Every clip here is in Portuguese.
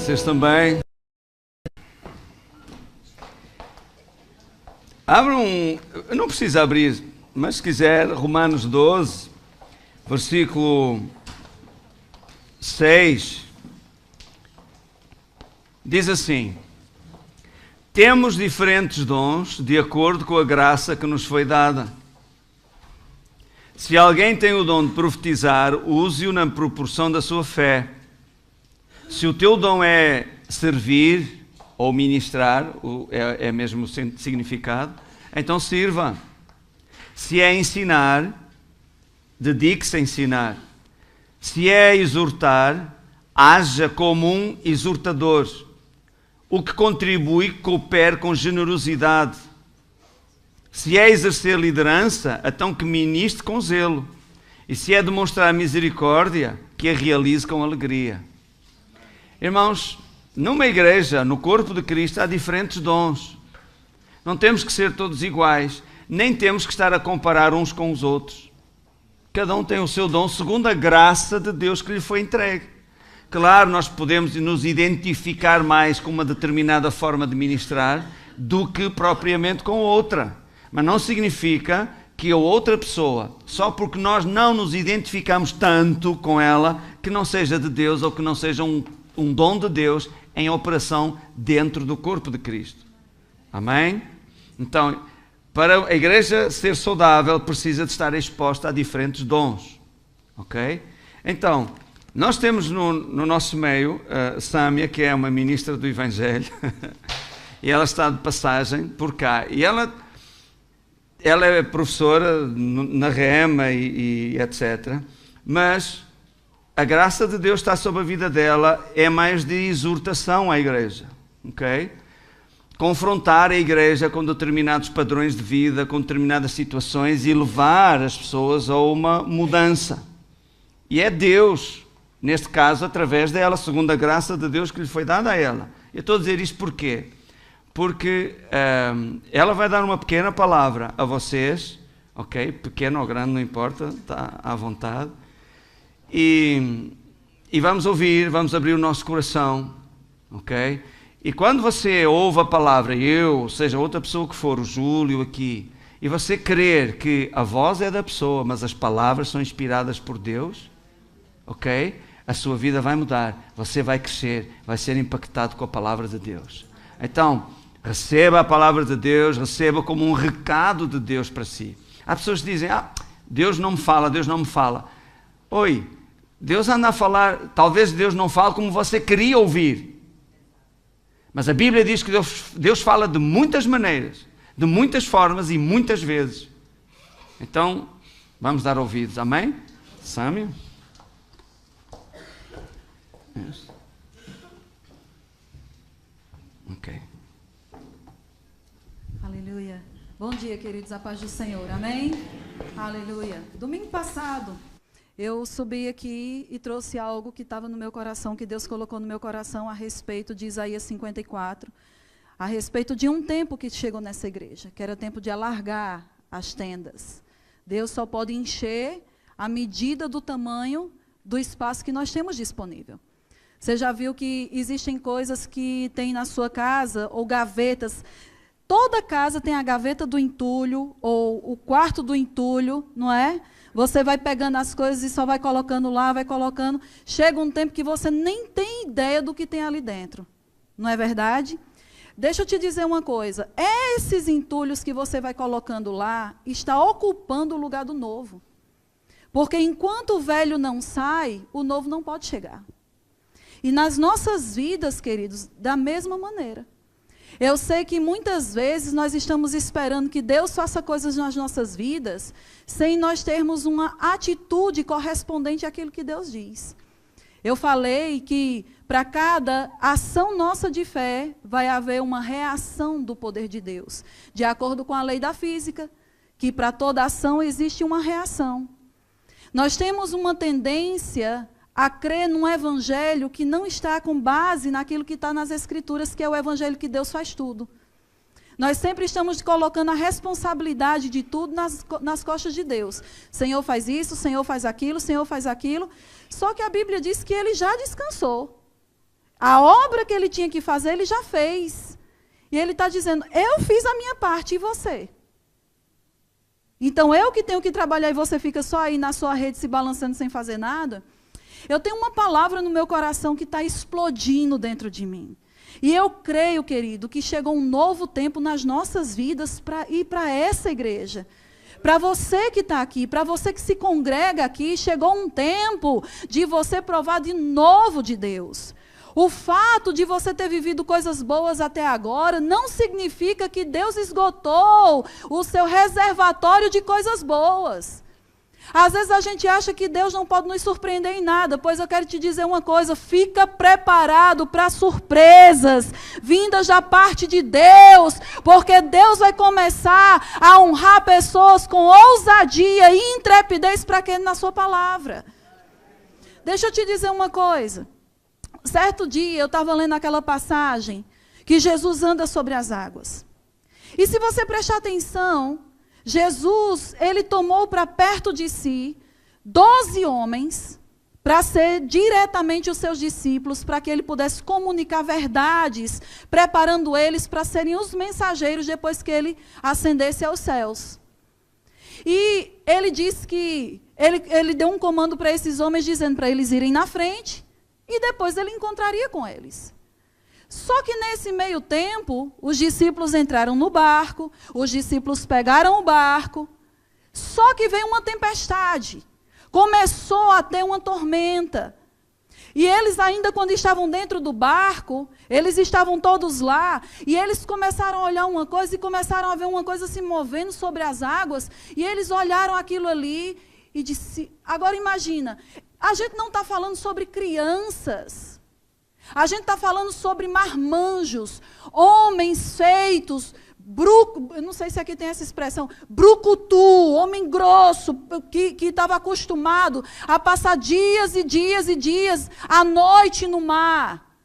Vocês também. Abram, não precisa abrir, mas se quiser, Romanos 12, versículo 6, diz assim: temos diferentes dons de acordo com a graça que nos foi dada. Se alguém tem o dom de profetizar, use-o na proporção da sua fé. Se o teu dom é servir ou ministrar, é mesmo o significado, então sirva. Se é ensinar, dedique-se a ensinar. Se é exortar, haja como um exortador. O que contribui, coopere com generosidade. Se é exercer liderança, então que ministre com zelo. E se é demonstrar misericórdia, que a realize com alegria. Irmãos, numa igreja, no corpo de Cristo, há diferentes dons. Não temos que ser todos iguais, nem temos que estar a comparar uns com os outros. Cada um tem o seu dom segundo a graça de Deus que lhe foi entregue. Claro, nós podemos nos identificar mais com uma determinada forma de ministrar do que propriamente com outra. Mas não significa que a outra pessoa, só porque nós não nos identificamos tanto com ela, que não seja de Deus ou que não seja um dom de Deus em operação dentro do corpo de Cristo. Amém? Então, para a igreja ser saudável, precisa de estar exposta a diferentes dons. Ok? Então, nós temos no nosso meio Sâmia, que é uma ministra do Evangelho, e ela está de passagem por cá. E ela é professora na Rema e etc. Mas a graça de Deus está sobre a vida dela, é mais de exortação à igreja. Ok? Confrontar a igreja com determinados padrões de vida, com determinadas situações e levar as pessoas a uma mudança. E é Deus, neste caso, através dela, segundo a graça de Deus que lhe foi dada a ela. Eu estou a dizer isto porquê? Porque ela vai dar uma pequena palavra a vocês, ok? Pequena ou grande, não importa, está à vontade. E vamos ouvir, vamos abrir o nosso coração, ok? E quando você ouve a palavra, ou seja, outra pessoa que for, o Júlio aqui, e você crer que a voz é da pessoa, mas as palavras são inspiradas por Deus, ok? A sua vida vai mudar, você vai crescer, vai ser impactado com a palavra de Deus. Então, receba a palavra de Deus, receba como um recado de Deus para si. Há pessoas que dizem, Deus não me fala, Deus não me fala. Oi, Deus anda a falar, talvez Deus não fale como você queria ouvir. Mas a Bíblia diz que Deus fala de muitas maneiras, de muitas formas e muitas vezes. Então, vamos dar ouvidos, amém? Sâmia? Ok. Aleluia. Bom dia, queridos, a paz do Senhor, amém? Aleluia. Domingo passado, eu subi aqui e trouxe algo que estava no meu coração, que Deus colocou no meu coração a respeito de Isaías 54, a respeito de um tempo que chegou nessa igreja, que era tempo de alargar as tendas. Deus só pode encher à medida do tamanho do espaço que nós temos disponível. Você já viu que existem coisas que tem na sua casa, ou gavetas. Toda casa tem a gaveta do entulho, ou o quarto do entulho, não é? Você vai pegando as coisas e só vai colocando lá, vai colocando. Chega um tempo que você nem tem ideia do que tem ali dentro. Não é verdade? Deixa eu te dizer uma coisa. Esses entulhos que você vai colocando lá, está ocupando o lugar do novo. Porque enquanto o velho não sai, o novo não pode chegar. E nas nossas vidas, queridos, da mesma maneira. Eu sei que muitas vezes nós estamos esperando que Deus faça coisas nas nossas vidas, sem nós termos uma atitude correspondente àquilo que Deus diz. Eu falei que para cada ação nossa de fé, vai haver uma reação do poder de Deus. De acordo com a lei da física, que para toda ação existe uma reação. Nós temos uma tendência a crer num evangelho que não está com base naquilo que está nas Escrituras, que é o evangelho que Deus faz tudo. Nós sempre estamos colocando a responsabilidade de tudo nas costas de Deus. Senhor faz isso, Senhor faz aquilo, Senhor faz aquilo. Só que a Bíblia diz que Ele já descansou. A obra que ele tinha que fazer, ele já fez. E ele está dizendo, eu fiz a minha parte e você? Então eu que tenho que trabalhar e você fica só aí na sua rede se balançando sem fazer nada? Eu tenho uma palavra no meu coração que está explodindo dentro de mim. E eu creio, querido, que chegou um novo tempo nas nossas vidas para ir para essa igreja. Para você que está aqui, para você que se congrega aqui, chegou um tempo de você provar de novo de Deus. O fato de você ter vivido coisas boas até agora não significa que Deus esgotou o seu reservatório de coisas boas. Às vezes a gente acha que Deus não pode nos surpreender em nada, pois eu quero te dizer uma coisa, fica preparado para surpresas vindas da parte de Deus, porque Deus vai começar a honrar pessoas com ousadia e intrepidez para quem na sua palavra. Deixa eu te dizer uma coisa. Certo dia eu estava lendo aquela passagem que Jesus anda sobre as águas. E se você prestar atenção, Jesus, ele tomou para perto de si 12 homens para ser diretamente os seus discípulos, para que ele pudesse comunicar verdades, preparando eles para serem os mensageiros depois que ele ascendesse aos céus. E ele disse que ele deu um comando para esses homens, dizendo para eles irem na frente, e depois ele encontraria com eles. Só que nesse meio tempo, os discípulos entraram no barco, os discípulos pegaram o barco, só que veio uma tempestade. Começou a ter uma tormenta. E eles ainda quando estavam dentro do barco, eles estavam todos lá, e eles começaram a olhar uma coisa e começaram a ver uma coisa se movendo sobre as águas, e eles olharam aquilo ali e disse, agora imagina, a gente não está falando sobre crianças, a gente está falando sobre marmanjos, homens feitos, não sei se aqui tem essa expressão, brucutu, homem grosso, que estava acostumado a passar dias e dias e dias à noite no mar.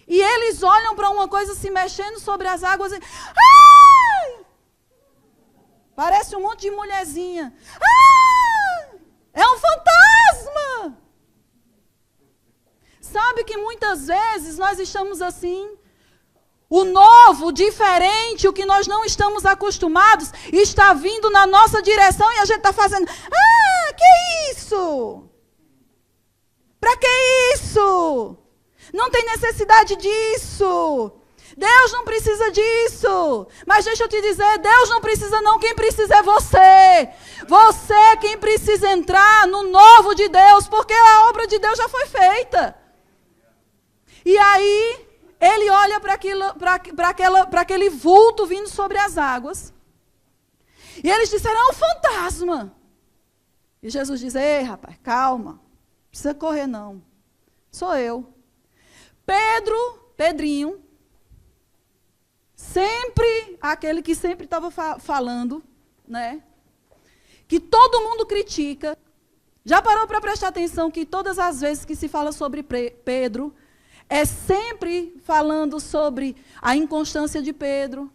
E eles olham para uma coisa se mexendo sobre as águas e... Ai! Parece um monte de mulherzinha. Ah! É um fantasma! Sabe que muitas vezes nós estamos assim... O novo, o diferente, o que nós não estamos acostumados, está vindo na nossa direção e a gente está fazendo, que isso? Para que isso? Não tem necessidade disso. Deus não precisa disso. Mas deixa eu te dizer, Deus não precisa não, quem precisa é você. Você é quem precisa entrar no novo de Deus, porque a obra de Deus já foi feita. E aí... ele olha para aquele vulto vindo sobre as águas. E eles disseram, é um fantasma. E Jesus diz, ei, rapaz, calma. Não precisa correr, não. Sou eu. Pedrinho, sempre, aquele que sempre estava falando, né? Que todo mundo critica. Já parou para prestar atenção que todas as vezes que se fala sobre Pedro... é sempre falando sobre a inconstância de Pedro,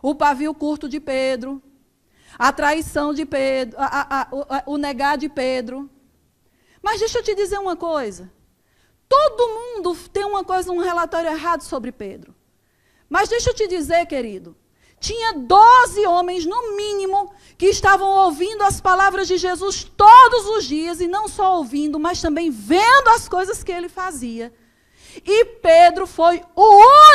o pavio curto de Pedro, a traição de Pedro, o negar de Pedro. Mas deixa eu te dizer uma coisa. Todo mundo tem uma coisa, um relatório errado sobre Pedro. Mas deixa eu te dizer, querido, tinha 12 homens, no mínimo, que estavam ouvindo as palavras de Jesus todos os dias, e não só ouvindo, mas também vendo as coisas que ele fazia. E Pedro foi o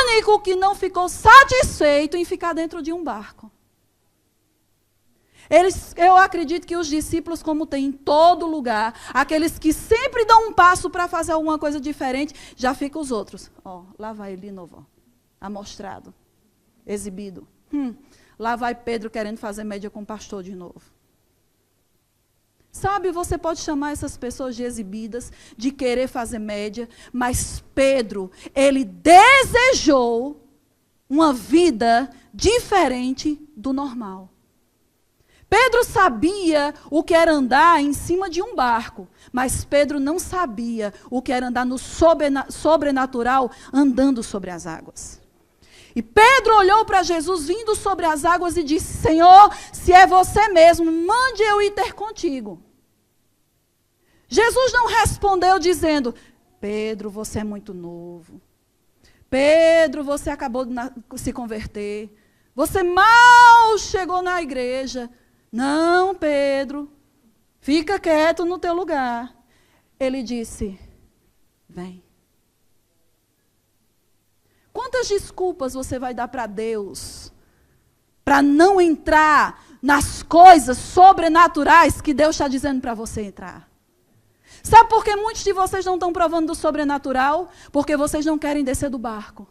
único que não ficou satisfeito em ficar dentro de um barco. Eu acredito que os discípulos, como tem em todo lugar, aqueles que sempre dão um passo para fazer alguma coisa diferente, já ficam os outros. Lá vai ele de novo, amostrado, exibido. Lá vai Pedro querendo fazer média com o pastor de novo. Sabe, você pode chamar essas pessoas de exibidas, de querer fazer média, mas Pedro, ele desejou uma vida diferente do normal. Pedro sabia o que era andar em cima de um barco, mas Pedro não sabia o que era andar no sobrenatural, andando sobre as águas. E Pedro olhou para Jesus vindo sobre as águas e disse, Senhor, se é você mesmo, mande eu ir ter contigo. Jesus não respondeu dizendo, Pedro, você é muito novo. Pedro, você acabou de se converter. Você mal chegou na igreja. Não, Pedro, fica quieto no teu lugar. Ele disse, vem. Quantas desculpas você vai dar para Deus para não entrar nas coisas sobrenaturais que Deus está dizendo para você entrar? Sabe por que muitos de vocês não estão provando do sobrenatural? Porque vocês não querem descer do barco.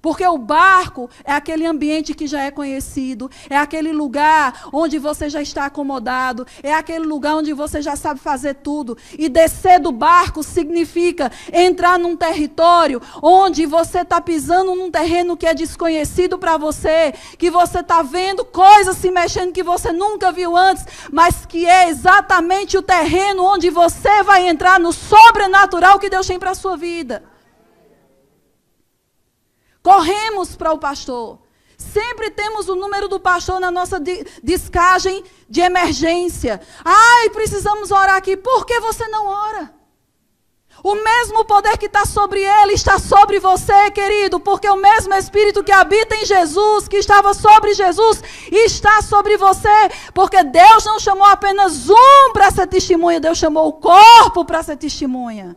Porque o barco é aquele ambiente que já é conhecido, é aquele lugar onde você já está acomodado, é aquele lugar onde você já sabe fazer tudo. E descer do barco significa entrar num território onde você está pisando num terreno que é desconhecido para você, que você está vendo coisas se mexendo que você nunca viu antes, mas que é exatamente o terreno onde você vai entrar no sobrenatural que Deus tem para a sua vida. Corremos para o pastor. Sempre temos o número do pastor na nossa descagem de emergência. Ai, precisamos orar aqui. Por que você não ora? O mesmo poder que está sobre ele está sobre você, querido. Porque o mesmo Espírito que habita em Jesus, que estava sobre Jesus, está sobre você. Porque Deus não chamou apenas um para ser testemunha. Deus chamou o corpo para ser testemunha.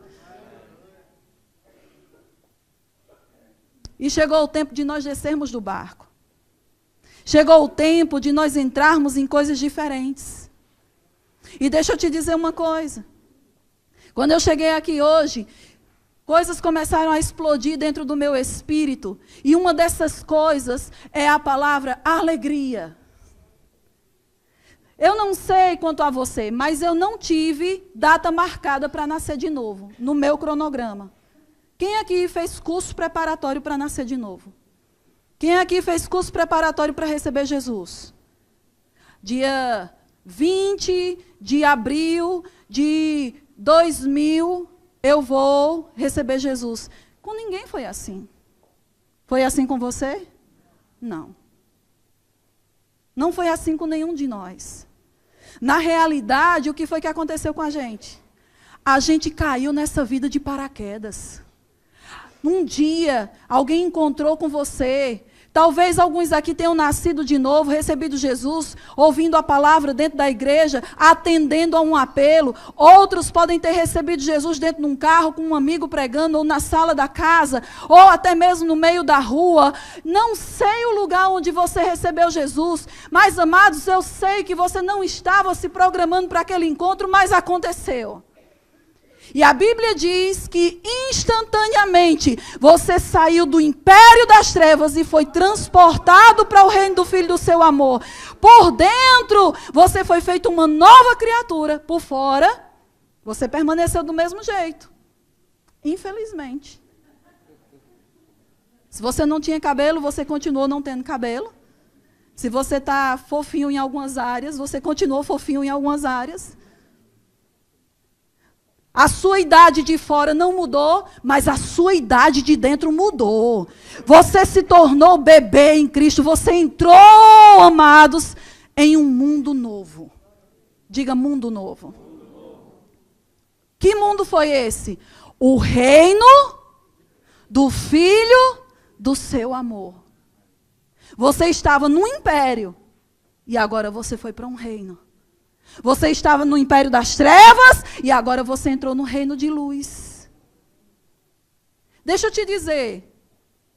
E chegou o tempo de nós descermos do barco. Chegou o tempo de nós entrarmos em coisas diferentes. E deixa eu te dizer uma coisa. Quando eu cheguei aqui hoje, coisas começaram a explodir dentro do meu espírito. E uma dessas coisas é a palavra alegria. Eu não sei quanto a você, mas eu não tive data marcada para nascer de novo, no meu cronograma. Quem aqui fez curso preparatório para nascer de novo? Quem aqui fez curso preparatório para receber Jesus? Dia 20 de abril de 2000, eu vou receber Jesus. Com ninguém foi assim. Foi assim com você? Não. Não foi assim com nenhum de nós. Na realidade, o que foi que aconteceu com a gente? A gente caiu nessa vida de paraquedas. Um dia, alguém encontrou com você. Talvez alguns aqui tenham nascido de novo, recebido Jesus, ouvindo a palavra dentro da igreja, atendendo a um apelo. Outros podem ter recebido Jesus dentro de um carro, com um amigo pregando, ou na sala da casa, ou até mesmo no meio da rua. Não sei o lugar onde você recebeu Jesus, mas, amados, eu sei que você não estava se programando para aquele encontro, mas aconteceu. E a Bíblia diz que instantaneamente você saiu do império das trevas e foi transportado para o reino do Filho do seu amor. Por dentro, você foi feito uma nova criatura. Por fora, você permaneceu do mesmo jeito. Infelizmente. Se você não tinha cabelo, você continuou não tendo cabelo. Se você está fofinho em algumas áreas, você continuou fofinho em algumas áreas. A sua idade de fora não mudou, mas a sua idade de dentro mudou. Você se tornou bebê em Cristo. Você entrou, amados, em um mundo novo. Diga mundo novo. Que mundo foi esse? O reino do Filho do seu amor. Você estava no império e agora você foi para um reino. Você estava no império das trevas e agora você entrou no reino de luz. Deixa eu te dizer,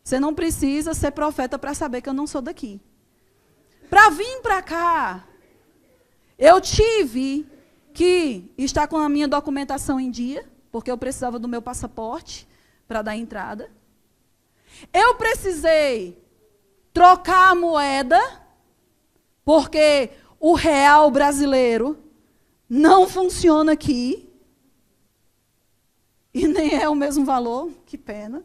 você não precisa ser profeta para saber que eu não sou daqui. Para vir para cá, eu tive que estar com a minha documentação em dia, porque eu precisava do meu passaporte para dar entrada. Eu precisei trocar a moeda, porque o real brasileiro não funciona aqui. E nem é o mesmo valor. Que pena.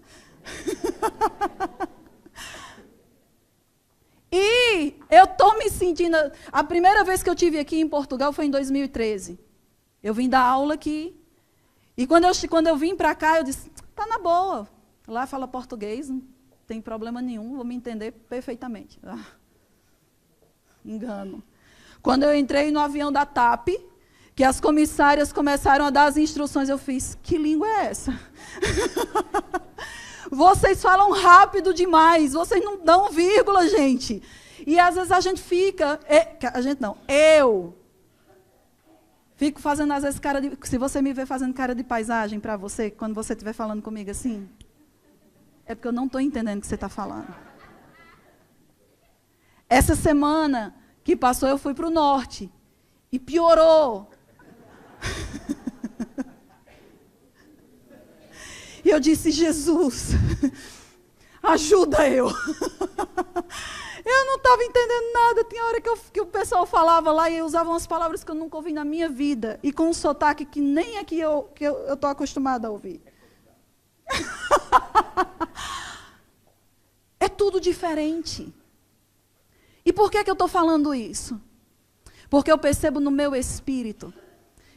E eu estou me sentindo... A primeira vez que eu estive aqui em Portugal foi em 2013. Eu vim dar aula aqui. E quando eu vim para cá, eu disse, tá na boa. Lá fala português, não tem problema nenhum, vou me entender perfeitamente. Engano. Quando eu entrei no avião da TAP, que as comissárias começaram a dar as instruções, eu fiz, que língua é essa? Vocês falam rápido demais, vocês não dão vírgula, gente. E às vezes a gente fica, eu fico fazendo às vezes cara de, se você me vê fazendo cara de paisagem para você, quando você estiver falando comigo assim, é porque eu não estou entendendo o que você está falando. Essa semana que passou eu fui para o norte e piorou. E eu disse, Jesus, ajuda eu. Eu não estava entendendo nada. Tinha hora que o pessoal falava lá e usavam umas palavras que eu nunca ouvi na minha vida. E com um sotaque que nem aqui eu estou acostumada a ouvir. É tudo diferente. E por que eu estou falando isso? Porque eu percebo no meu espírito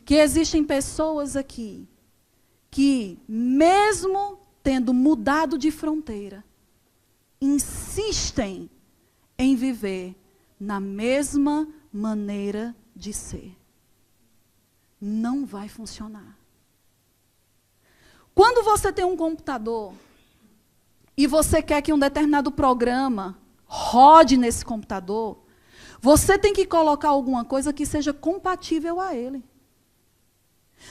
que existem pessoas aqui que, mesmo tendo mudado de fronteira, insistem em viver na mesma maneira de ser. Não vai funcionar. Quando você tem um computador e você quer que um determinado programa rode nesse computador, você tem que colocar alguma coisa que seja compatível a ele.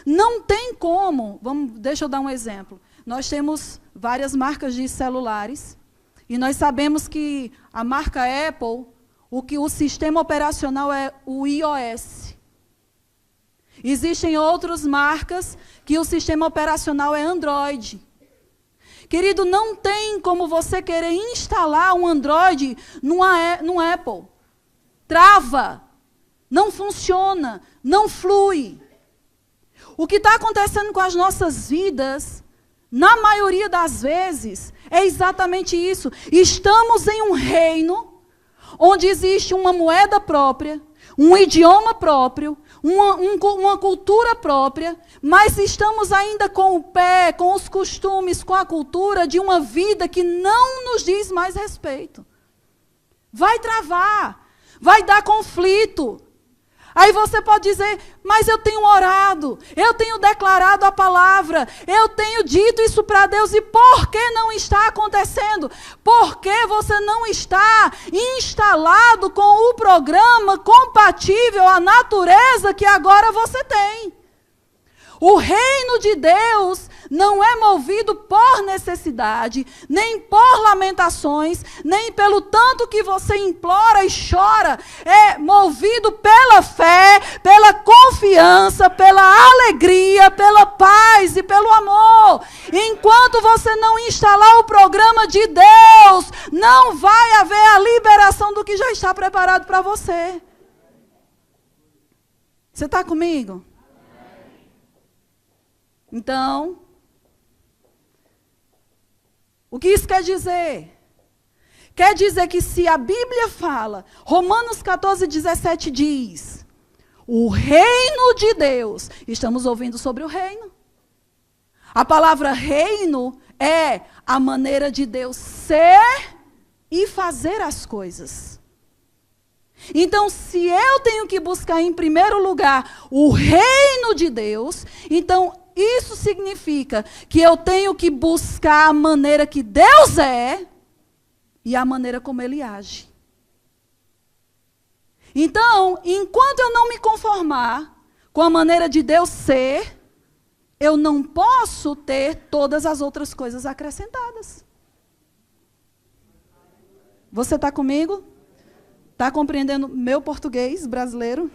Não tem como, deixa eu dar um exemplo. Nós temos várias marcas de celulares e nós sabemos que a marca Apple, o sistema operacional é o iOS. Existem outras marcas que o sistema operacional é Android. Querido, não tem como você querer instalar um Android num Apple. Trava, não funciona, não flui. O que está acontecendo com as nossas vidas, na maioria das vezes, é exatamente isso. Estamos em um reino onde existe uma moeda própria, um idioma próprio, uma cultura própria, mas estamos ainda com o pé, com os costumes, com a cultura de uma vida que não nos diz mais respeito. Vai travar, vai dar conflito. Aí você pode dizer, mas eu tenho orado, eu tenho declarado a palavra, eu tenho dito isso para Deus, e por que não está acontecendo? Porque você não está instalado com o programa compatível à natureza que agora você tem. O reino de Deus não é movido por necessidade, nem por lamentações, nem pelo tanto que você implora e chora. É movido pela fé, pela confiança, pela alegria, pela paz e pelo amor. Enquanto você não instalar o programa de Deus, não vai haver a liberação do que já está preparado para você. Você está comigo? Então, o que isso quer dizer? Quer dizer que se a Bíblia fala, Romanos 14:17 diz, o reino de Deus, estamos ouvindo sobre o reino. A palavra reino é a maneira de Deus ser e fazer as coisas. Então, se eu tenho que buscar em primeiro lugar o reino de Deus, então isso significa que eu tenho que buscar a maneira que Deus é e a maneira como Ele age. Então, enquanto eu não me conformar com a maneira de Deus ser, eu não posso ter todas as outras coisas acrescentadas. Você está comigo? Está compreendendo meu português brasileiro?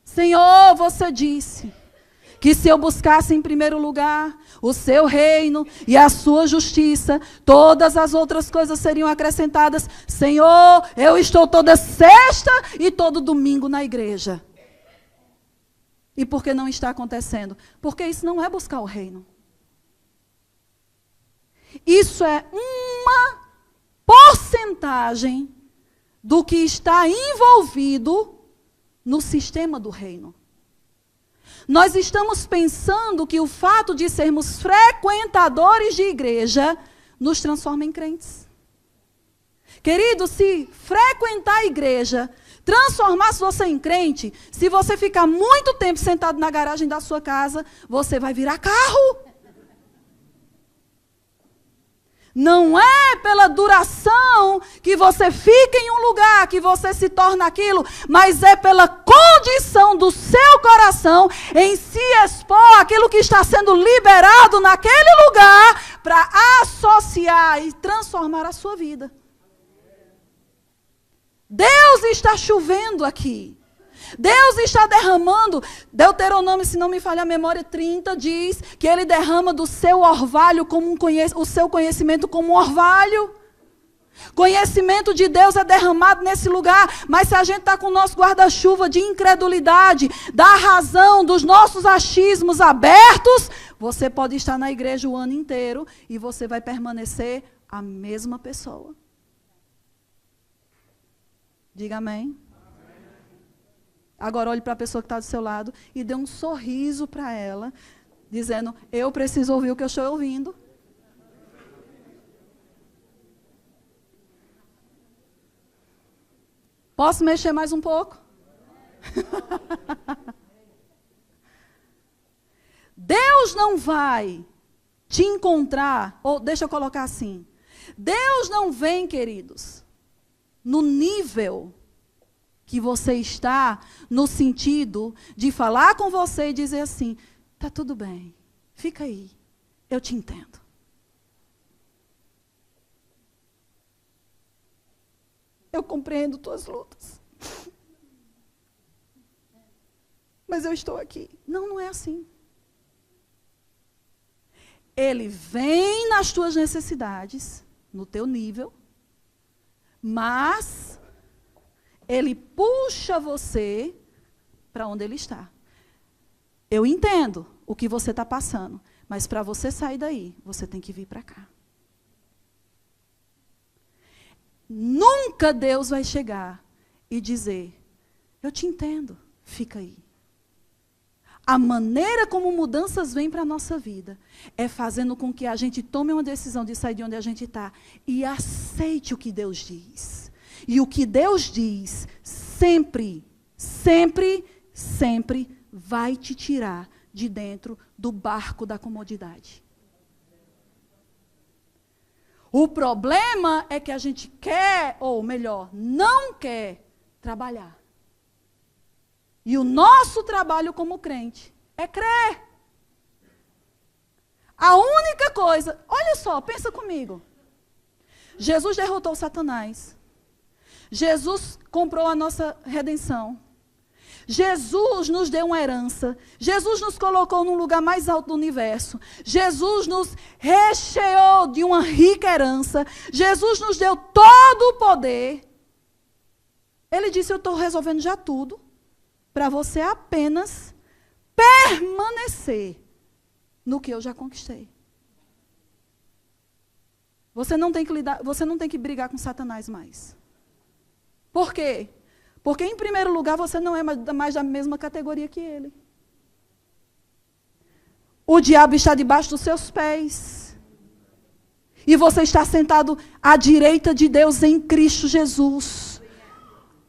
Senhor, você disse que se eu buscasse em primeiro lugar o seu reino e a sua justiça, todas as outras coisas seriam acrescentadas. Senhor, eu estou toda sexta e todo domingo na igreja. E por que não está acontecendo? Porque isso não é buscar o reino. Isso é uma porcentagem do que está envolvido no sistema do reino. Nós estamos pensando que o fato de sermos frequentadores de igreja nos transforma em crentes. Querido, se frequentar a igreja Transformar você em crente, se você ficar muito tempo sentado na garagem da sua casa, você vai virar carro. Não é pela duração que você fica em um lugar, que você se torna aquilo, mas é pela condição do seu coração em se expor àquilo que está sendo liberado naquele lugar para associar e transformar a sua vida. Deus está chovendo aqui. Deus está derramando. Deuteronômio, se não me falha a memória, 30 diz que Ele derrama do seu orvalho como o seu conhecimento como um orvalho. Conhecimento de Deus é derramado nesse lugar, mas se a gente está com o nosso guarda-chuva de incredulidade, da razão, dos nossos achismos abertos, você pode estar na igreja o ano inteiro e você vai permanecer a mesma pessoa. Diga amém. Agora olhe para a pessoa que está do seu lado e dê um sorriso para ela, dizendo, eu preciso ouvir o que eu estou ouvindo. Posso mexer mais um pouco? Deus não vai te encontrar, ou deixa eu colocar assim, Deus não vem, queridos, no nível que você está, no sentido de falar com você e dizer assim, tá tudo bem, fica aí, eu te entendo. Eu compreendo tuas lutas. Mas eu estou aqui. Não, não é assim. Ele vem nas tuas necessidades, no teu nível, mas Ele puxa você para onde Ele está. Eu entendo o que você está passando, mas para você sair daí, você tem que vir para cá. Nunca Deus vai chegar e dizer, eu te entendo, fica aí. A maneira como mudanças vêm para a nossa vida é fazendo com que a gente tome uma decisão de sair de onde a gente está e aceite o que Deus diz. E o que Deus diz sempre, sempre, sempre vai te tirar de dentro do barco da comodidade. O problema é que a gente quer, ou melhor, não quer trabalhar. E o nosso trabalho como crente é crer. A única coisa, olha só, pensa comigo. Jesus derrotou Satanás. Jesus comprou a nossa redenção. Jesus nos deu uma herança. Jesus nos colocou no lugar mais alto do universo. Jesus nos recheou de uma rica herança. Jesus nos deu todo o poder. Ele disse, eu estou resolvendo já tudo, para você apenas permanecer no que eu já conquistei. Você não tem que brigar com Satanás mais. Por quê? Porque, em primeiro lugar, você não é mais da mesma categoria que ele. O diabo está debaixo dos seus pés. E você está sentado à direita de Deus em Cristo Jesus.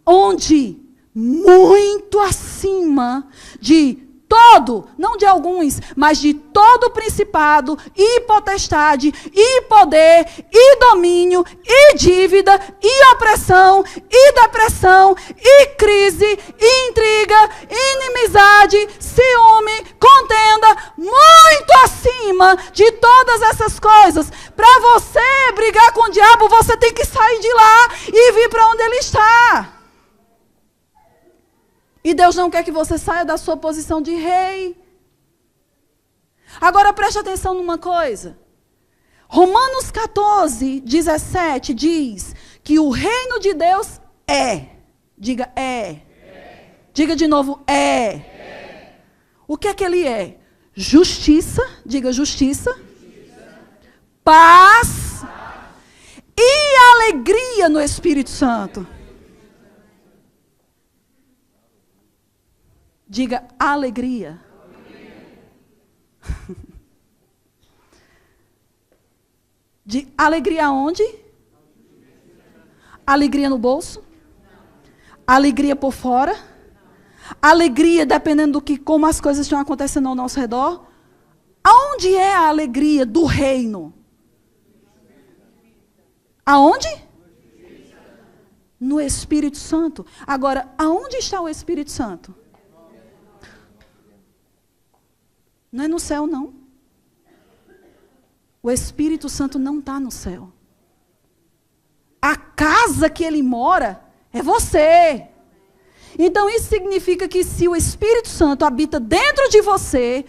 Onde, muito acima de todo, não de alguns, mas de todo principado, e potestade, e poder, e domínio, e dívida, e opressão, e depressão, e crise, e intriga, inimizade, ciúme, contenda, muito acima de todas essas coisas. Para você brigar com o diabo, você tem que sair de lá e vir para onde ele está. E Deus não quer que você saia da sua posição de rei. Agora preste atenção numa coisa. Romanos 14, 17 diz que o reino de Deus é. Diga é. Diga de novo é. O que é que ele é? Justiça, diga justiça. Paz e alegria no Espírito Santo. Diga alegria. De alegria onde? Alegria no bolso? Alegria por fora. Alegria dependendo como as coisas estão acontecendo ao nosso redor. Aonde é a alegria do reino? Aonde? No Espírito Santo. Agora, aonde está o Espírito Santo? Não é no céu, não. O Espírito Santo não está no céu. A casa que ele mora é você. Então isso significa que se o Espírito Santo habita dentro de você,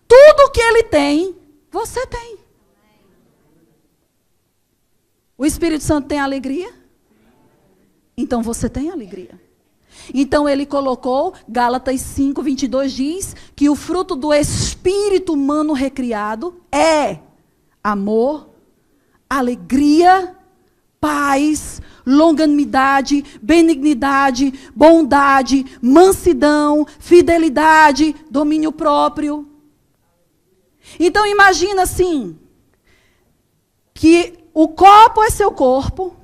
tudo que ele tem, você tem. O Espírito Santo tem alegria? Então você tem alegria. Então ele colocou, Gálatas 5:22 diz que o fruto do espírito humano recriado é amor, alegria, paz, longanimidade, benignidade, bondade, mansidão, fidelidade, domínio próprio. Então imagina assim, que o copo é seu corpo,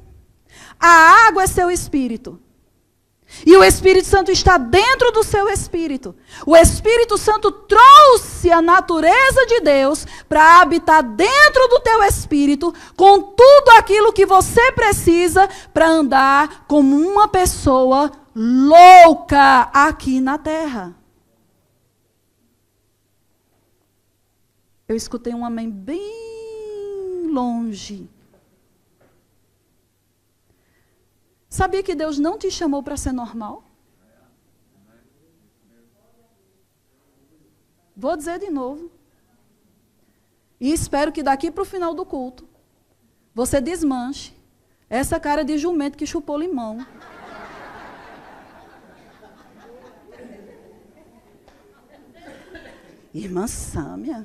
a água é seu espírito. E o Espírito Santo está dentro do seu espírito. O Espírito Santo trouxe a natureza de Deus para habitar dentro do teu espírito, com tudo aquilo que você precisa para andar como uma pessoa louca aqui na terra. Eu escutei um amém bem longe. Sabia que Deus não te chamou para ser normal? Vou dizer de novo. E espero que daqui para o final do culto, você desmanche essa cara de jumento que chupou limão. Irmã Sâmia,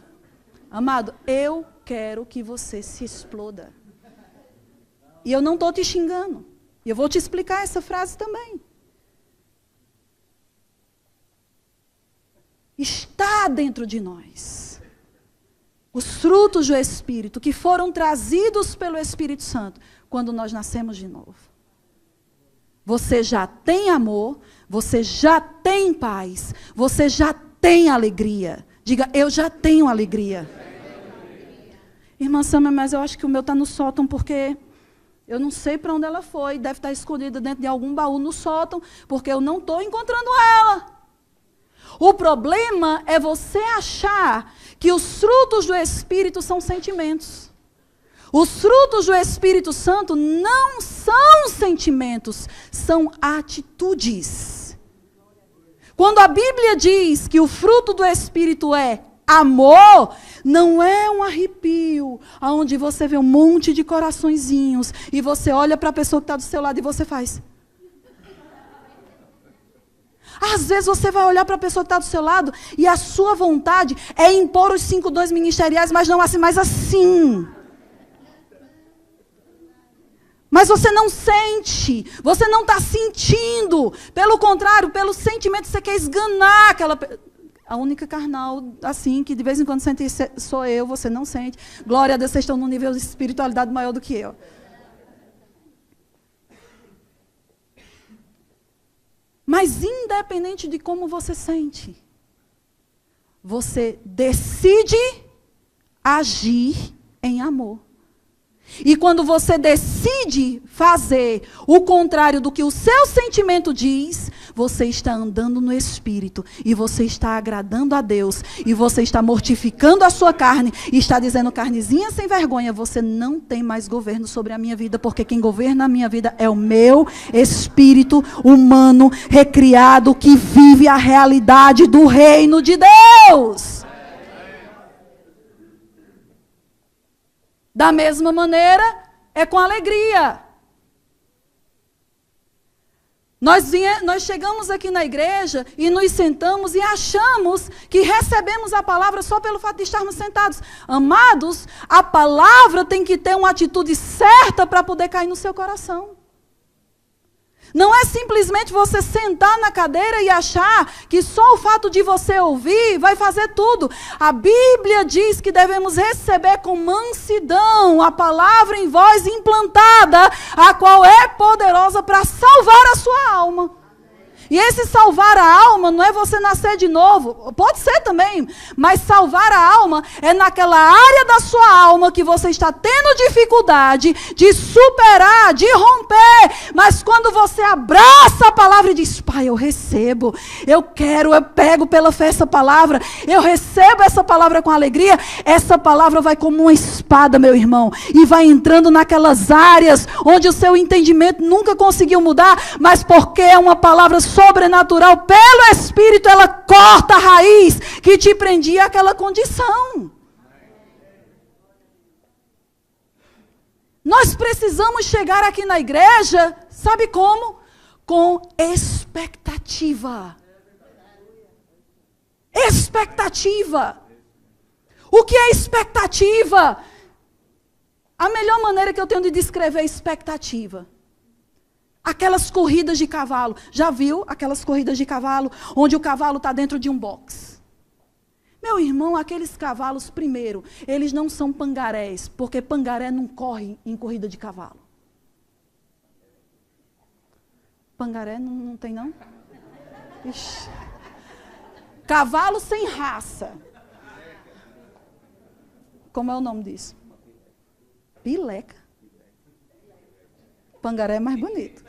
amado, eu quero que você se exploda. E eu não estou te xingando. E eu vou te explicar essa frase também. Está dentro de nós os frutos do Espírito que foram trazidos pelo Espírito Santo quando nós nascemos de novo. Você já tem amor, você já tem paz, você já tem alegria. Diga, eu já tenho alegria. Irmã Sâmia, mas eu acho que o meu está no sótão porque eu não sei para onde ela foi. Deve estar escondida dentro de algum baú no sótão, porque eu não estou encontrando ela. O problema é você achar que os frutos do Espírito são sentimentos. Os frutos do Espírito Santo não são sentimentos, são atitudes. Quando a Bíblia diz que o fruto do Espírito é amor, não é um arrepio, onde você vê um monte de coraçõezinhos e você olha para a pessoa que está do seu lado e você faz. Às vezes você vai olhar para a pessoa que está do seu lado e a sua vontade é impor os 5 dons ministeriais, mas não assim, mas assim. Mas você não sente, você não está sentindo. Pelo contrário, pelo sentimento você quer esganar aquela pessoa. A única carnal, assim, que de vez em quando sente sou eu, você não sente. Glória a Deus, vocês estão num nível de espiritualidade maior do que eu. Mas independente de como você sente, você decide agir em amor. E quando você decide fazer o contrário do que o seu sentimento diz, você está andando no Espírito e você está agradando a Deus e você está mortificando a sua carne e está dizendo, carnezinha sem vergonha, você não tem mais governo sobre a minha vida, porque quem governa a minha vida é o meu espírito humano recriado que vive a realidade do reino de Deus. Da mesma maneira, é com alegria. Nós chegamos aqui na igreja e nos sentamos e achamos que recebemos a palavra só pelo fato de estarmos sentados. Amados, a palavra tem que ter uma atitude certa para poder cair no seu coração. Não é simplesmente você sentar na cadeira e achar que só o fato de você ouvir vai fazer tudo. A Bíblia diz que devemos receber com mansidão a palavra em vós implantada, a qual é poderosa para salvar a sua alma. E esse salvar a alma não é você nascer de novo, pode ser também, mas salvar a alma é naquela área da sua alma que você está tendo dificuldade de superar, de romper, mas quando você abraça a palavra e diz, Pai, eu recebo, eu quero, eu pego pela fé essa palavra, eu recebo essa palavra com alegria, essa palavra vai como uma espada, meu irmão, e vai entrando naquelas áreas onde o seu entendimento nunca conseguiu mudar, mas porque é uma palavra sobrenatural, pelo Espírito, ela corta a raiz que te prendia àquela condição. Nós precisamos chegar aqui na igreja, sabe como? Com expectativa. Expectativa. O que é expectativa? A melhor maneira que eu tenho de descrever expectativa. Aquelas corridas de cavalo. Já viu aquelas corridas de cavalo onde o cavalo está dentro de um box? Meu irmão, aqueles cavalos, primeiro, eles não são pangarés, porque pangaré não corre em corrida de cavalo. Pangaré não tem, não? Ixi. Cavalo sem raça. Como é o nome disso? Pileca. Pangaré é mais bonito.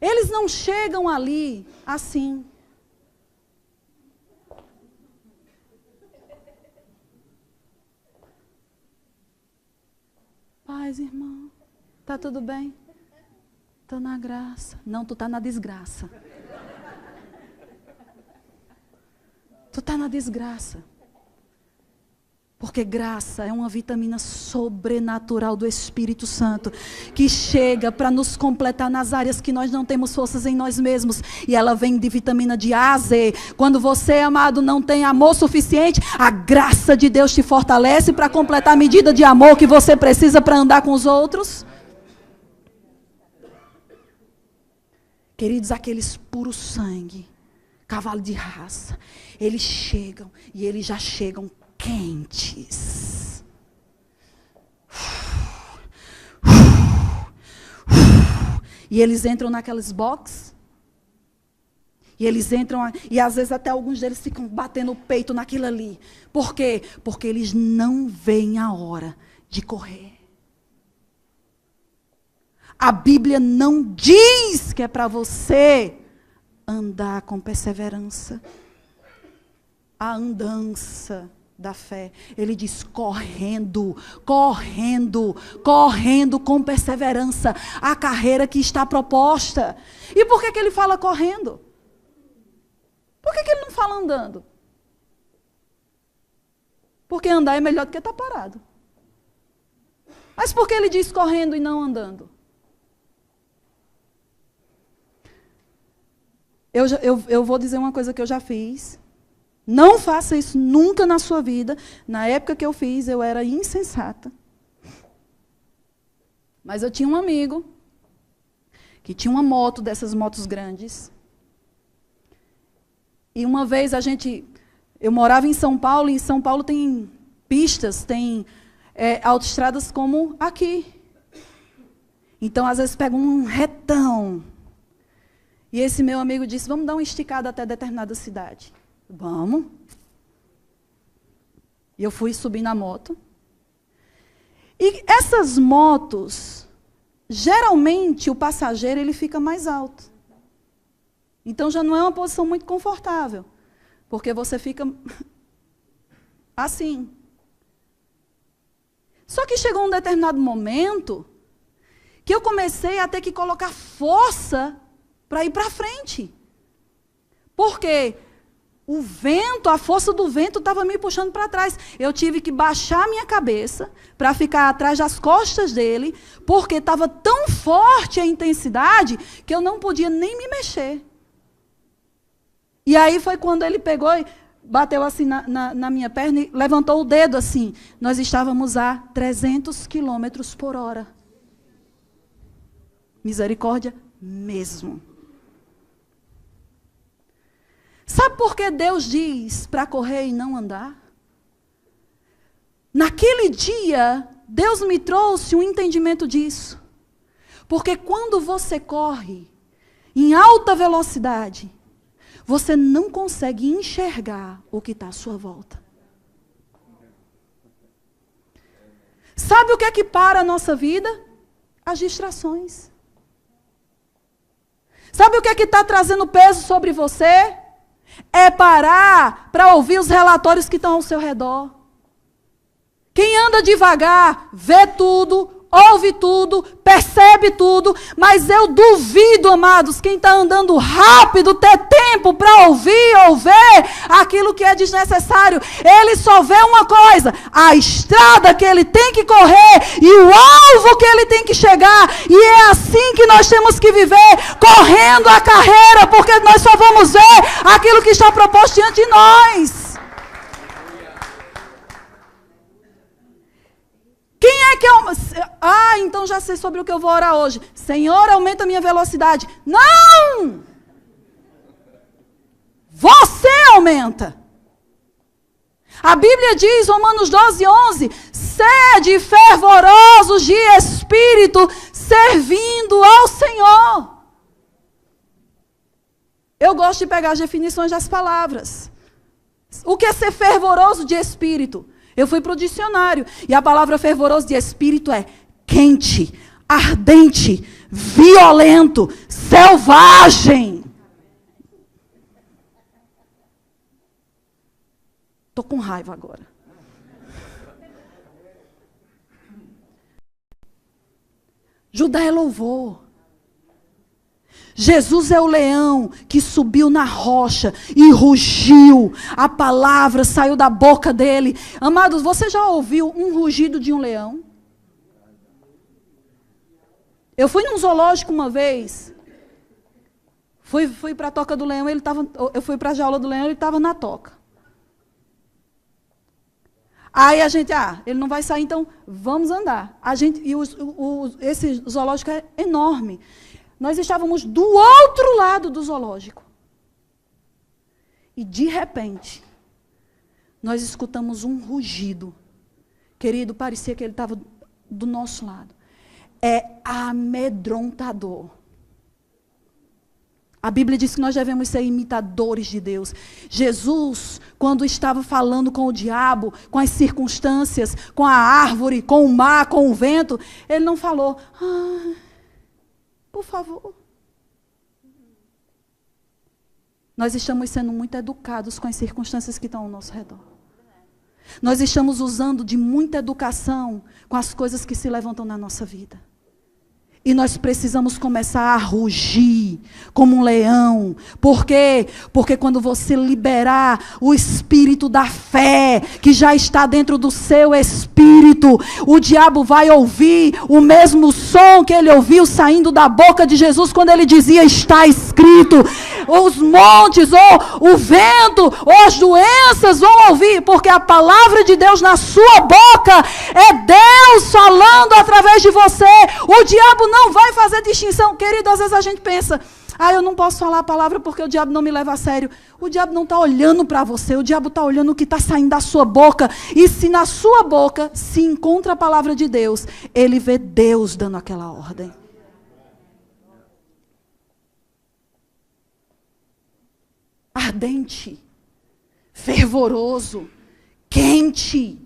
Eles não chegam ali assim. Paz, irmão. Tá tudo bem? Tô na graça. Não, tu tá na desgraça. Tu tá na desgraça. Porque graça é uma vitamina sobrenatural do Espírito Santo, que chega para nos completar nas áreas que nós não temos forças em nós mesmos. E ela vem de vitamina de A a Z. Quando você, amado, não tem amor suficiente, a graça de Deus te fortalece para completar a medida de amor que você precisa para andar com os outros. Queridos, aqueles puros sangue, cavalo de raça, eles chegam e eles já chegam quentes. E eles entram naqueles boxes. E eles entram, e às vezes até alguns deles ficam batendo o peito naquilo ali. Por quê? Porque eles não veem a hora de correr. A Bíblia não diz que é para você andar com perseverança. A andança da fé. Ele diz correndo, correndo, correndo com perseverança a carreira que está proposta. E por que ele fala correndo? Por que ele não fala andando? Porque andar é melhor do que estar parado. Mas por que ele diz correndo e não andando? Eu vou dizer uma coisa que eu já fiz. Não faça isso nunca na sua vida. Na época que eu fiz, eu era insensata. Mas eu tinha um amigo que tinha uma moto, dessas motos grandes. E uma vez eu morava em São Paulo, e em São Paulo tem pistas, tem autoestradas como aqui. Então, às vezes, pega um retão. E esse meu amigo disse, vamos dar uma esticada até determinada cidade. Vamos. E eu fui subir na moto. E essas motos, geralmente o passageiro ele fica mais alto. Então já não é uma posição muito confortável, porque você fica assim. Só que chegou um determinado momento que eu comecei a ter que colocar força para ir para frente. Por quê? O vento, a força do vento estava me puxando para trás. Eu tive que baixar minha cabeça para ficar atrás das costas dele, porque estava tão forte a intensidade que eu não podia nem me mexer. E aí foi quando ele pegou e bateu assim na minha perna e levantou o dedo assim. Nós estávamos a 300 quilômetros por hora. Misericórdia mesmo. Sabe por que Deus diz para correr e não andar? Naquele dia, Deus me trouxe um entendimento disso. Porque quando você corre em alta velocidade, você não consegue enxergar o que está à sua volta. Sabe o que é que para a nossa vida? As distrações. Sabe o que é que está trazendo peso sobre você? É parar para ouvir os relatórios que estão ao seu redor. Quem anda devagar, vê tudo, ouve tudo, percebe tudo, mas eu duvido, amados, quem está andando rápido ter tempo para ouvir ou ver aquilo que é desnecessário. Ele só vê uma coisa, a estrada que ele tem que correr e o alvo que ele tem que chegar. E é assim que nós temos que viver, correndo a carreira, porque nós só vamos ver aquilo que está proposto diante de nós. Quem é que então já sei sobre o que eu vou orar hoje. Senhor, aumenta a minha velocidade. Não! Você aumenta. A Bíblia diz, Romanos 12:11, sede fervorosos de espírito, servindo ao Senhor. Eu gosto de pegar as definições das palavras. O que é ser fervoroso de espírito? Eu fui para o dicionário, e a palavra fervoroso de espírito é quente, ardente, violento, selvagem. Estou com raiva agora. Judá é louvor. Jesus é o leão que subiu na rocha e rugiu. A palavra saiu da boca dele. Amados, você já ouviu um rugido de um leão? Eu fui num zoológico uma vez. Fui para a toca do leão, eu fui para a jaula do leão, ele estava na toca. Aí a gente, ele não vai sair, então vamos andar. Esse zoológico é enorme. Nós estávamos do outro lado do zoológico. E, de repente, nós escutamos um rugido. Querido, parecia que ele estava do nosso lado. É amedrontador. A Bíblia diz que nós devemos ser imitadores de Deus. Jesus, quando estava falando com o diabo, com as circunstâncias, com a árvore, com o mar, com o vento, ele não falou, por favor. Nós estamos sendo muito educados com as circunstâncias que estão ao nosso redor. Nós estamos usando de muita educação com as coisas que se levantam na nossa vida. E nós precisamos começar a rugir como um leão. Por quê? Porque quando você liberar o espírito da fé, que já está dentro do seu espírito, o diabo vai ouvir o mesmo som que ele ouviu saindo da boca de Jesus quando ele dizia, está escrito. Os montes, ou o vento, ou as doenças vão ouvir, porque a palavra de Deus na sua boca é Deus falando através de você. O diabo não vai fazer distinção. Querido, às vezes a gente pensa, eu não posso falar a palavra porque o diabo não me leva a sério. O diabo não está olhando para você, o diabo está olhando o que está saindo da sua boca. E se na sua boca se encontra a palavra de Deus, ele vê Deus dando aquela ordem. Ardente, fervoroso, quente.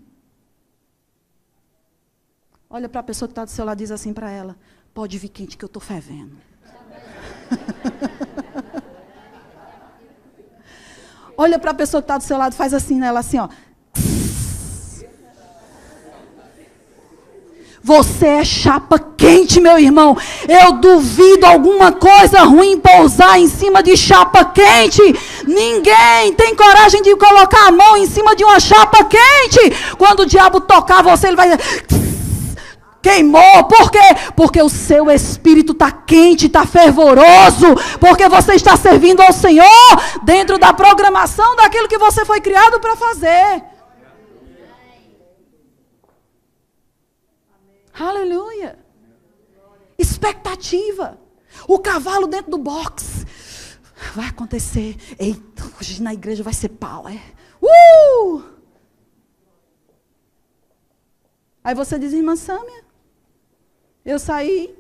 Olha para a pessoa que está do seu lado e diz assim para ela, pode vir quente que eu estou fervendo. Olha para a pessoa que está do seu lado e faz assim nela, assim, ó. Você é chapa quente, meu irmão. Eu duvido alguma coisa ruim pousar em cima de chapa quente. Ninguém tem coragem de colocar a mão em cima de uma chapa quente. Quando o diabo tocar você, ele vai dizer, queimou. Por quê? Porque o seu espírito está quente, está fervoroso. Porque você está servindo ao Senhor dentro da programação daquilo que você foi criado para fazer. Aleluia. Expectativa. O cavalo dentro do box. Vai acontecer. Eita, hoje na igreja vai ser pau, é? Aí você diz, irmã Sâmia, eu saí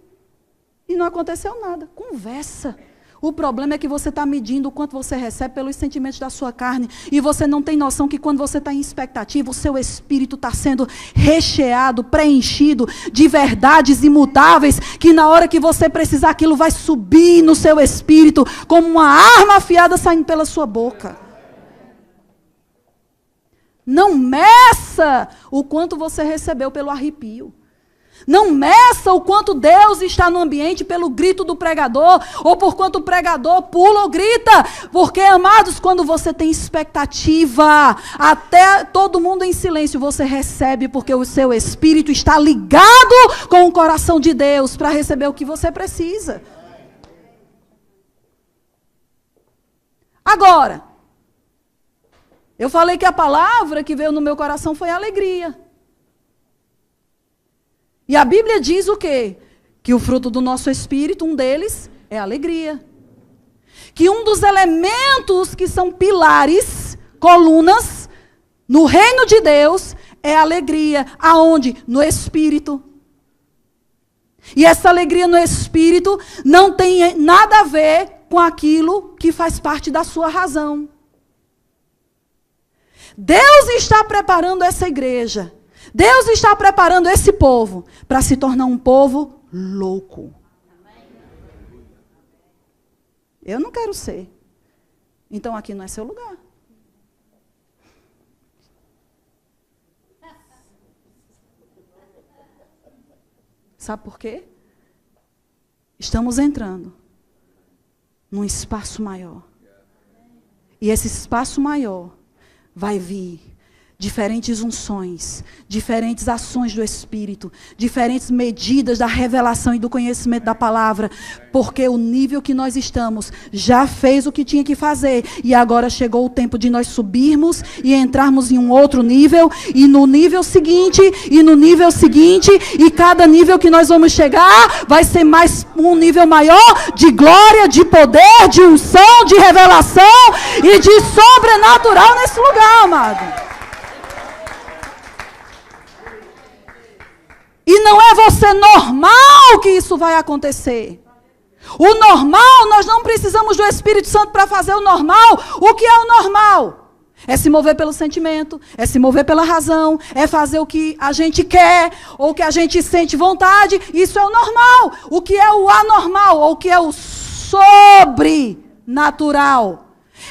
e não aconteceu nada. Conversa. O problema é que você está medindo o quanto você recebe pelos sentimentos da sua carne. E você não tem noção que quando você está em expectativa, o seu espírito está sendo recheado, preenchido de verdades imutáveis, que na hora que você precisar, aquilo vai subir no seu espírito, como uma arma afiada saindo pela sua boca. Não meça o quanto você recebeu pelo arrepio. Não meça o quanto Deus está no ambiente pelo grito do pregador, ou por quanto o pregador pula ou grita. Porque, amados, quando você tem expectativa, até todo mundo em silêncio, você recebe, porque o seu espírito está ligado com o coração de Deus para receber o que você precisa. Agora, eu falei que a palavra que veio no meu coração foi alegria. E a Bíblia diz o quê? Que o fruto do nosso espírito, um deles, é a alegria. Que um dos elementos que são pilares, colunas, no reino de Deus, é a alegria. Aonde? No espírito. E essa alegria no espírito não tem nada a ver com aquilo que faz parte da sua razão. Deus está preparando essa igreja. Deus está preparando esse povo para se tornar um povo louco. Eu não quero ser. Então aqui não é seu lugar. Sabe por quê? Estamos entrando num espaço maior. E esse espaço maior vai vir diferentes unções, diferentes ações do Espírito, diferentes medidas da revelação e do conhecimento da palavra, porque o nível que nós estamos já fez o que tinha que fazer, e agora chegou o tempo de nós subirmos e entrarmos em um outro nível, e no nível seguinte, e no nível seguinte, e cada nível que nós vamos chegar, vai ser mais um nível maior de glória, de poder, de unção, de revelação e de sobrenatural nesse lugar, amado. E não é você normal que isso vai acontecer. O normal, nós não precisamos do Espírito Santo para fazer o normal. O que é o normal? É se mover pelo sentimento, é se mover pela razão, é fazer o que a gente quer, ou o que a gente sente vontade. Isso é o normal. O que é o anormal, ou o que é o sobrenatural?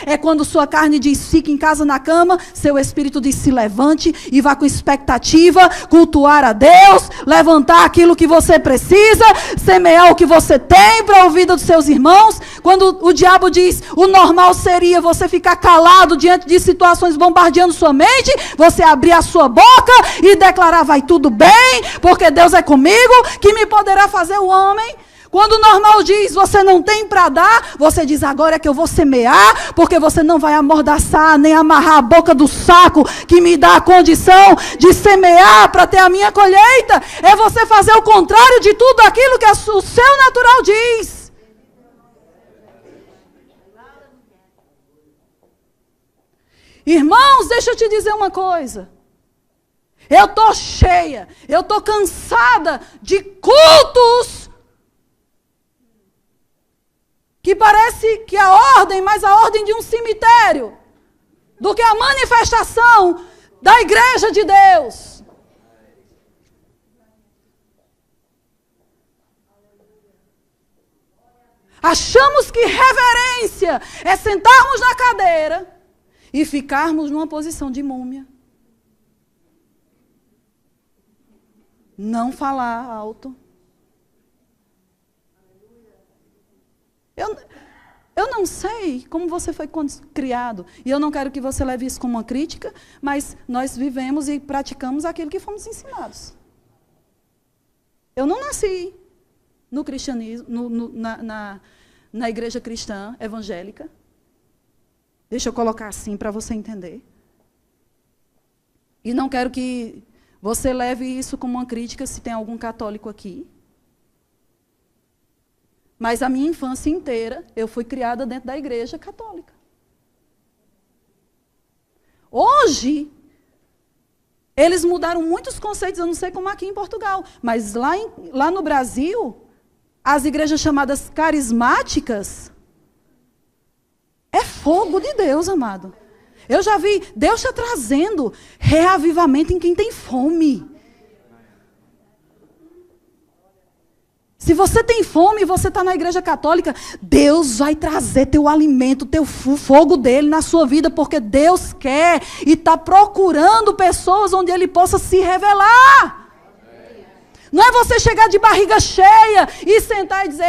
É quando sua carne diz, fique em casa na cama, seu espírito diz, se levante e vá com expectativa, cultuar a Deus, levantar aquilo que você precisa, semear o que você tem para a vida dos seus irmãos. Quando o diabo diz, o normal seria você ficar calado diante de situações bombardeando sua mente, você abrir a sua boca e declarar, vai tudo bem, porque Deus é comigo, que me poderá fazer o homem. Quando o normal diz, você não tem para dar, você diz, agora é que eu vou semear, porque você não vai amordaçar, nem amarrar a boca do saco, que me dá a condição de semear para ter a minha colheita. É você fazer o contrário de tudo aquilo que o seu natural diz. Irmãos, deixa eu te dizer uma coisa. Eu estou cheia, eu estou cansada de cultos que parece que a ordem, mas a ordem de um cemitério, do que a manifestação da igreja de Deus. Achamos que reverência é sentarmos na cadeira e ficarmos numa posição de múmia. Não falar alto. Eu não sei como você foi criado, e eu não quero que você leve isso como uma crítica, mas nós vivemos e praticamos aquilo que fomos ensinados. Eu não nasci no cristianismo, na igreja cristã evangélica. Deixa eu colocar assim para você entender. E não quero que você leve isso como uma crítica se tem algum católico aqui. Mas a minha infância inteira, eu fui criada dentro da igreja católica. Hoje, Eles mudaram muitos conceitos, eu não sei como aqui em Portugal, mas lá no Brasil, as igrejas chamadas carismáticas, é fogo de Deus, amado. Eu já vi, Deus está trazendo reavivamento em quem tem fome. Se você tem fome e você está na igreja católica, Deus vai trazer teu alimento, teu fogo dele na sua vida, porque Deus quer e está procurando pessoas onde ele possa se revelar. Não é você chegar de barriga cheia e sentar e dizer,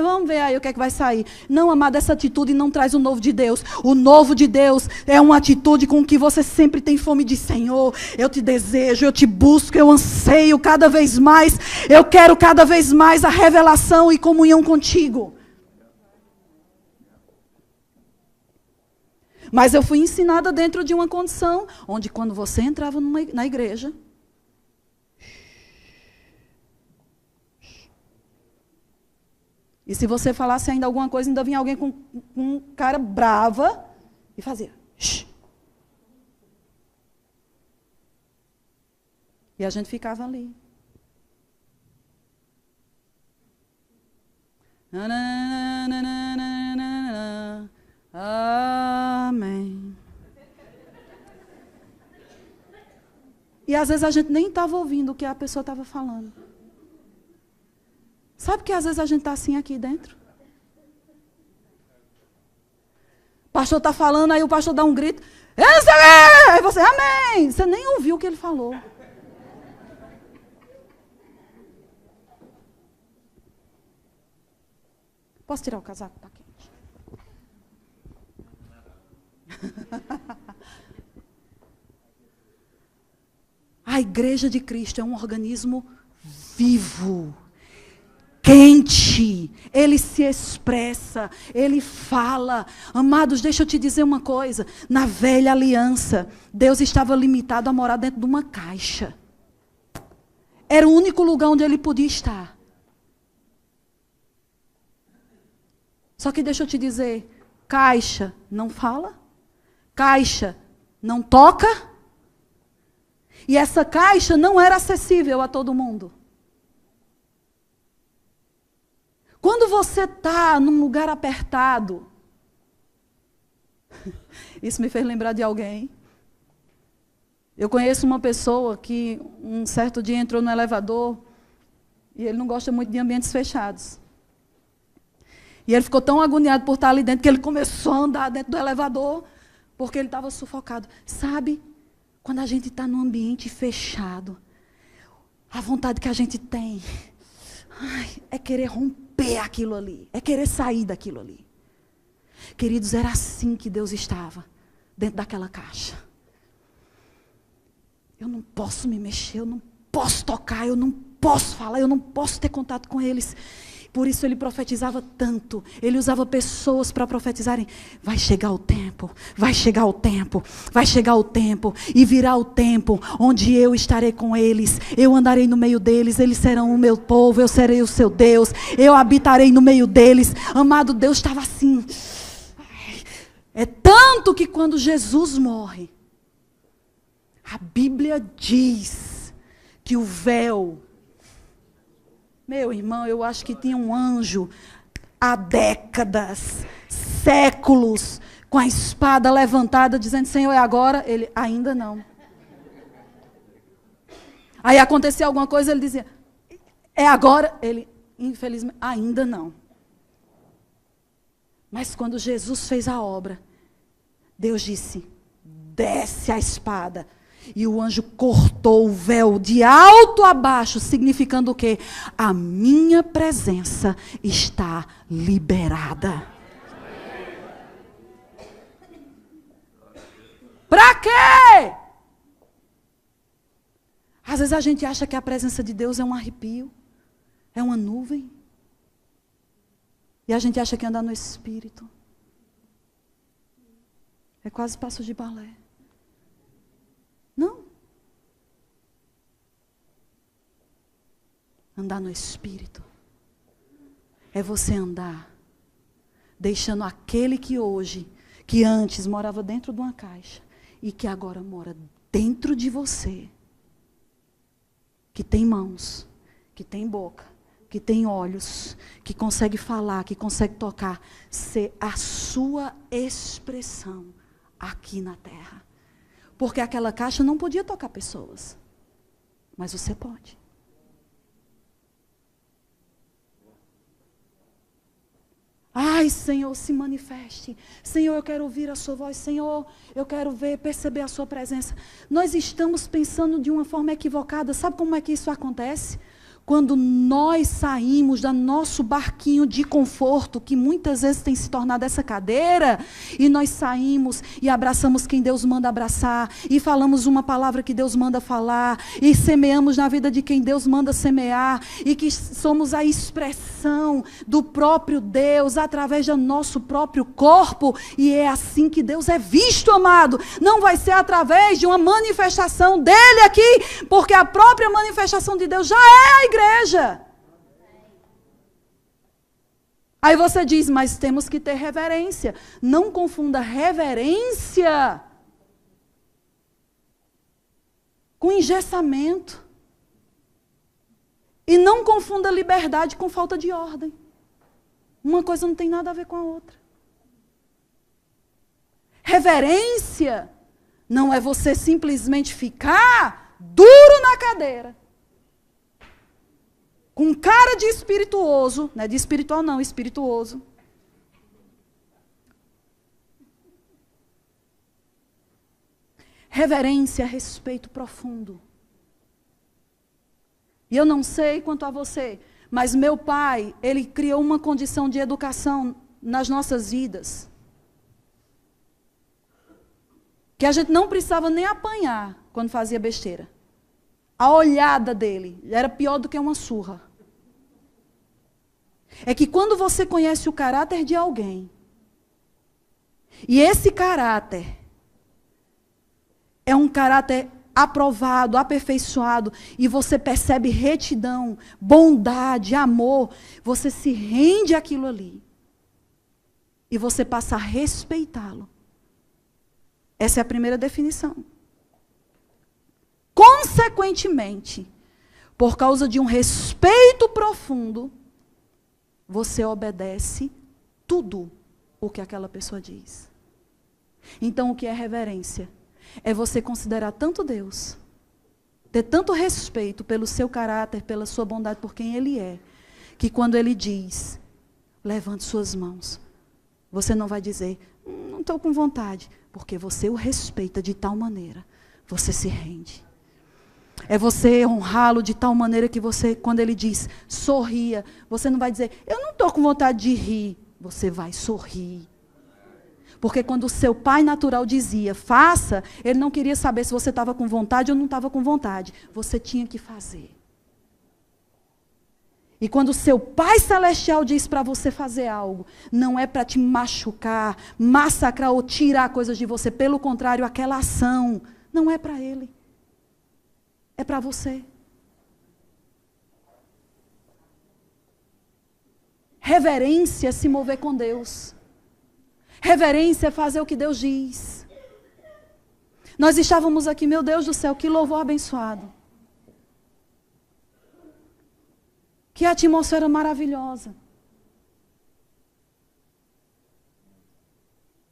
vamos ver aí o que é que vai sair. Não, amado, essa atitude não traz o novo de Deus. O novo de Deus é uma atitude com que você sempre tem fome de Senhor. Eu te desejo, eu te busco, eu anseio cada vez mais. Eu quero cada vez mais a revelação e comunhão contigo. Mas eu fui ensinada dentro de uma condição onde quando você entrava na igreja, e se você falasse ainda alguma coisa, ainda vinha alguém com cara brava e fazia. Shh. E a gente ficava ali. Amém. E às vezes a gente nem estava ouvindo o que a pessoa estava falando. Sabe que às vezes a gente está assim aqui dentro? O pastor está falando, aí o pastor dá um grito. Aí você, amém. Você nem ouviu o que ele falou. Posso tirar o casaco? Está quente. A igreja de Cristo é um organismo vivo. Quente, ele se expressa, ele fala. Amados, deixa eu te dizer uma coisa. Na velha aliança, Deus estava limitado a morar dentro de uma caixa. Era o único lugar onde ele podia estar. Só que deixa eu te dizer, caixa não fala, caixa não toca, e essa caixa não era acessível a todo mundo. Quando você está num lugar apertado, isso me fez lembrar de alguém. Eu conheço uma pessoa que um certo dia entrou no elevador e ele não gosta muito de ambientes fechados. E ele ficou tão agoniado por estar ali dentro que ele começou a andar dentro do elevador porque ele estava sufocado. Sabe, quando a gente está num ambiente fechado, a vontade que a gente tem é querer romper aquilo ali, é querer sair daquilo ali. Queridos, era assim que Deus estava, dentro daquela caixa. Eu não posso me mexer, eu não posso tocar, eu não posso falar, eu não posso ter contato com eles. Por isso ele profetizava tanto, ele usava pessoas para profetizarem. Vai chegar o tempo, vai chegar o tempo, vai chegar o tempo, e virá o tempo onde eu estarei com eles, eu andarei no meio deles, eles serão o meu povo, eu serei o seu Deus, eu habitarei no meio deles. Amado, Deus estava assim. É tanto que quando Jesus morre, a Bíblia diz que o véu, meu irmão, eu acho que tinha um anjo há décadas, séculos, com a espada levantada, dizendo, Senhor, é agora? Ele, ainda não. Aí acontecia alguma coisa, ele dizia, é agora? Ele, infelizmente, ainda não. Mas quando Jesus fez a obra, Deus disse, desce a espada. E o anjo cortou o véu de alto a baixo, significando o quê? A minha presença está liberada. Para quê? Às vezes a gente acha que a presença de Deus é um arrepio, é uma nuvem. E a gente acha que andar no Espírito é quase passo de balé. Não. Andar no Espírito é você andar deixando aquele que antes morava dentro de uma caixa e que agora mora dentro de você, que tem mãos, que tem boca, que tem olhos, que consegue falar, que consegue tocar, ser a sua expressão aqui na terra. Porque aquela caixa não podia tocar pessoas, mas você pode. Ai, Senhor, se manifeste. Senhor, eu quero ouvir a sua voz. Senhor, eu quero ver, perceber a sua presença. Nós estamos pensando de uma forma equivocada. Sabe como é que isso acontece? Quando nós saímos do nosso barquinho de conforto, que muitas vezes tem se tornado essa cadeira, e nós saímos e abraçamos quem Deus manda abraçar, e falamos uma palavra que Deus manda falar, e semeamos na vida de quem Deus manda semear, e que somos a expressão do próprio Deus através do nosso próprio corpo, e é assim que Deus é visto, amado. Não vai ser através de uma manifestação dele aqui, porque a própria manifestação de Deus já é a igreja. Aí você diz, mas temos que ter reverência. Não confunda reverência com engessamento. E não confunda liberdade com falta de ordem. Uma coisa não tem nada a ver com a outra. Reverência não é você simplesmente ficar duro na cadeira, com cara de espirituoso, não é de espiritual não, espirituoso. Reverência, respeito profundo. E eu não sei quanto a você, mas meu pai, ele criou uma condição de educação nas nossas vidas, que a gente não precisava nem apanhar quando fazia besteira. A olhada dele era pior do que uma surra. É que quando você conhece o caráter de alguém, e esse caráter é um caráter aprovado, aperfeiçoado, e você percebe retidão, bondade, amor, você se rende àquilo ali. E você passa a respeitá-lo. Essa é a primeira definição. Consequentemente, por causa de um respeito profundo, você obedece tudo o que aquela pessoa diz. Então, o que é reverência? É você considerar tanto Deus, ter tanto respeito pelo seu caráter, pela sua bondade, por quem Ele é, que quando Ele diz, levante suas mãos, você não vai dizer, não estou com vontade, porque você o respeita de tal maneira, você se rende. É você honrá-lo de tal maneira que você, quando ele diz, sorria, você não vai dizer, eu não estou com vontade de rir. Você vai sorrir. Porque quando o seu pai natural dizia, faça, ele não queria saber se você estava com vontade ou não estava com vontade. Você tinha que fazer. E quando o seu pai celestial diz para você fazer algo, não é para te machucar, massacrar ou tirar coisas de você. Pelo contrário, aquela ação não é para ele. É para você. Reverência é se mover com Deus. Reverência é fazer o que Deus diz. Nós estávamos aqui, meu Deus do céu, que louvor abençoado. Que atmosfera maravilhosa.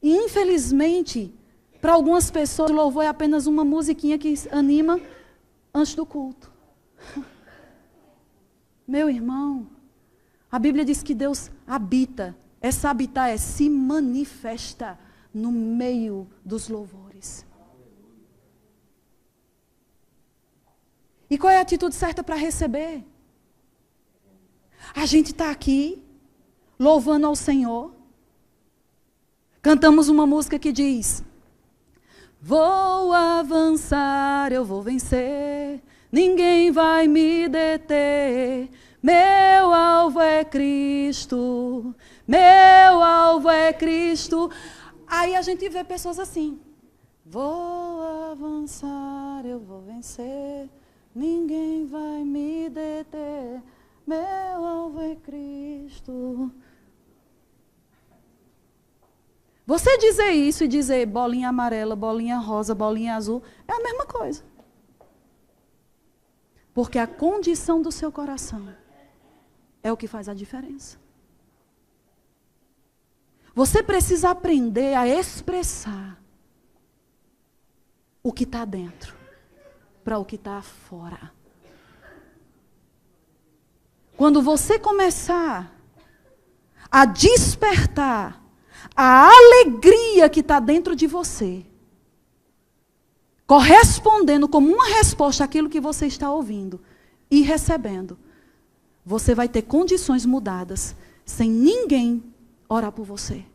E infelizmente, para algumas pessoas, o louvor é apenas uma musiquinha que anima antes do culto. Meu irmão, a Bíblia diz que Deus habita. Essa habitar é se manifesta no meio dos louvores. E qual é a atitude certa para receber? A gente está aqui, louvando ao Senhor. Cantamos uma música que diz, vou avançar, eu vou vencer, ninguém vai me deter. Meu alvo é Cristo, meu alvo é Cristo. Aí a gente vê pessoas assim, vou avançar, eu vou vencer, ninguém vai me deter. Meu alvo é Cristo. Você dizer isso e dizer bolinha amarela, bolinha rosa, bolinha azul, é a mesma coisa. Porque a condição do seu coração é o que faz a diferença. Você precisa aprender a expressar o que está dentro para o que está fora. Quando você começar a despertar a alegria que está dentro de você, correspondendo como uma resposta àquilo que você está ouvindo e recebendo, você vai ter condições mudadas sem ninguém orar por você.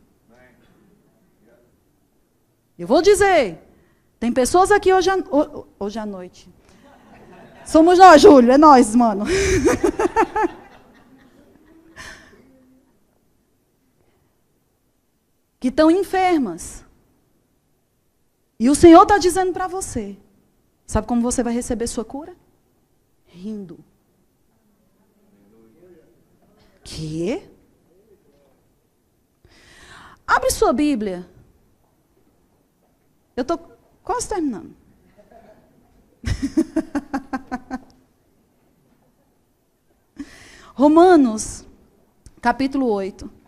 Eu vou dizer, tem pessoas aqui hoje à noite. Somos nós, Júlio, é nós, mano. Que estão enfermas. E o Senhor está dizendo para você, sabe como você vai receber sua cura? Rindo. Quê? Abre sua Bíblia. Eu estou quase terminando. Romanos, capítulo 8.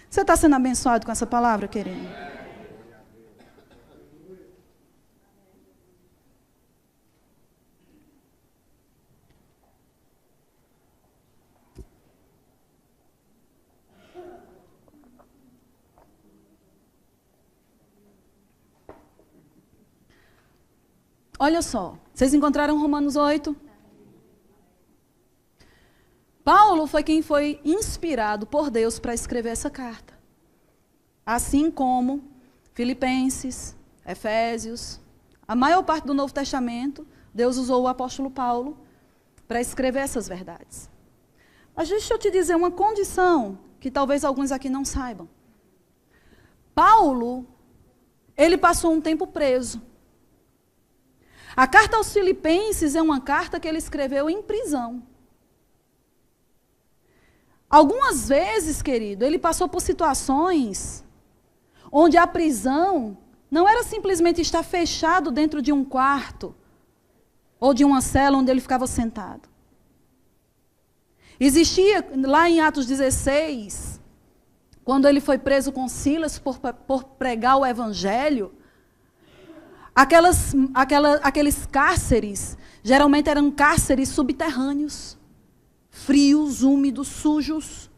Você está sendo abençoado com essa palavra, querido? Olha só, vocês encontraram Romanos 8? Paulo foi quem foi inspirado por Deus para escrever essa carta. Assim como Filipenses, Efésios, a maior parte do Novo Testamento, Deus usou o apóstolo Paulo para escrever essas verdades. Mas deixa eu te dizer uma condição que talvez alguns aqui não saibam. Paulo, ele passou um tempo preso. A carta aos Filipenses é uma carta que ele escreveu em prisão. Algumas vezes, querido, ele passou por situações onde a prisão não era simplesmente estar fechado dentro de um quarto ou de uma cela onde ele ficava sentado. Existia, lá em Atos 16, quando ele foi preso com Silas por pregar o evangelho, aqueles cárceres, geralmente eram cárceres subterrâneos, frios, úmidos, sujos.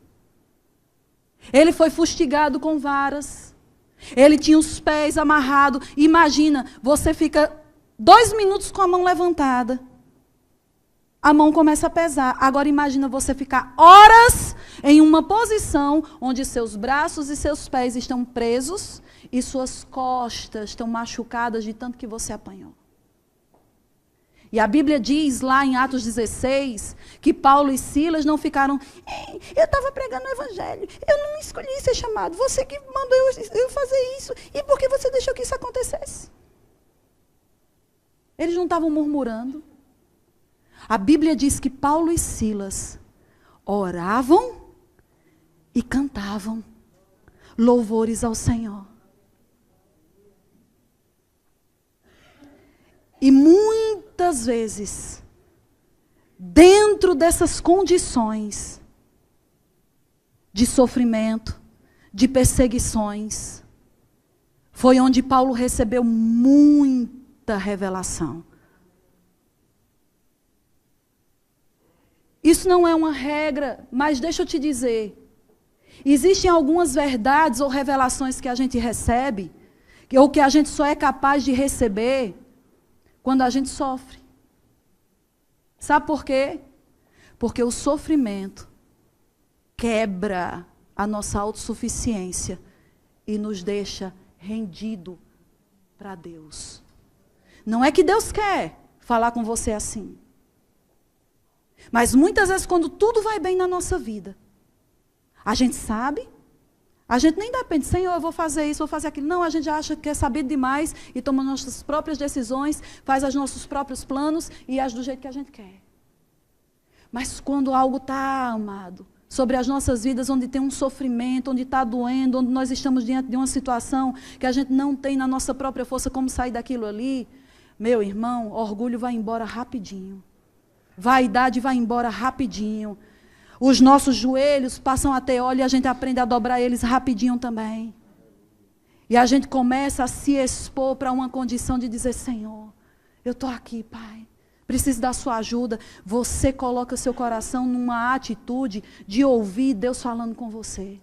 Ele foi fustigado com varas. Ele tinha os pés amarrados. Imagina, você fica 2 minutos com a mão levantada. A mão começa a pesar. Agora imagina você ficar horas em uma posição onde seus braços e seus pés estão presos e suas costas estão machucadas de tanto que você apanhou. E a Bíblia diz lá em Atos 16 que Paulo e Silas não ficaram, eu estava pregando o evangelho, eu não escolhi ser chamado, você que mandou eu fazer isso, e por que você deixou que isso acontecesse? Eles não estavam murmurando. A Bíblia diz que Paulo e Silas oravam e cantavam louvores ao Senhor. E muitas vezes, dentro dessas condições de sofrimento, de perseguições, foi onde Paulo recebeu muita revelação. Isso não é uma regra, mas deixa eu te dizer, existem algumas verdades ou revelações que a gente recebe, ou que a gente só é capaz de receber quando a gente sofre. Sabe por quê? Porque o sofrimento quebra a nossa autossuficiência e nos deixa rendido para Deus. Não é que Deus quer falar com você assim. Mas muitas vezes quando tudo vai bem na nossa vida, a gente sabe, a gente nem depende, Senhor, eu vou fazer isso, vou fazer aquilo. Não, a gente já acha que é sabido demais e toma nossas próprias decisões, faz os nossos próprios planos e age do jeito que a gente quer. Mas quando algo está, amado, sobre as nossas vidas, onde tem um sofrimento, onde está doendo, onde nós estamos diante de uma situação que a gente não tem na nossa própria força como sair daquilo ali, Meu irmão, orgulho vai embora rapidinho. Vaidade vai embora rapidinho. Os nossos joelhos passam a ter óleo e a gente aprende a dobrar eles rapidinho também. E a gente começa a se expor para uma condição de dizer, Senhor, eu estou aqui, Pai. Preciso da sua ajuda. Você coloca seu coração numa atitude de ouvir Deus falando com você.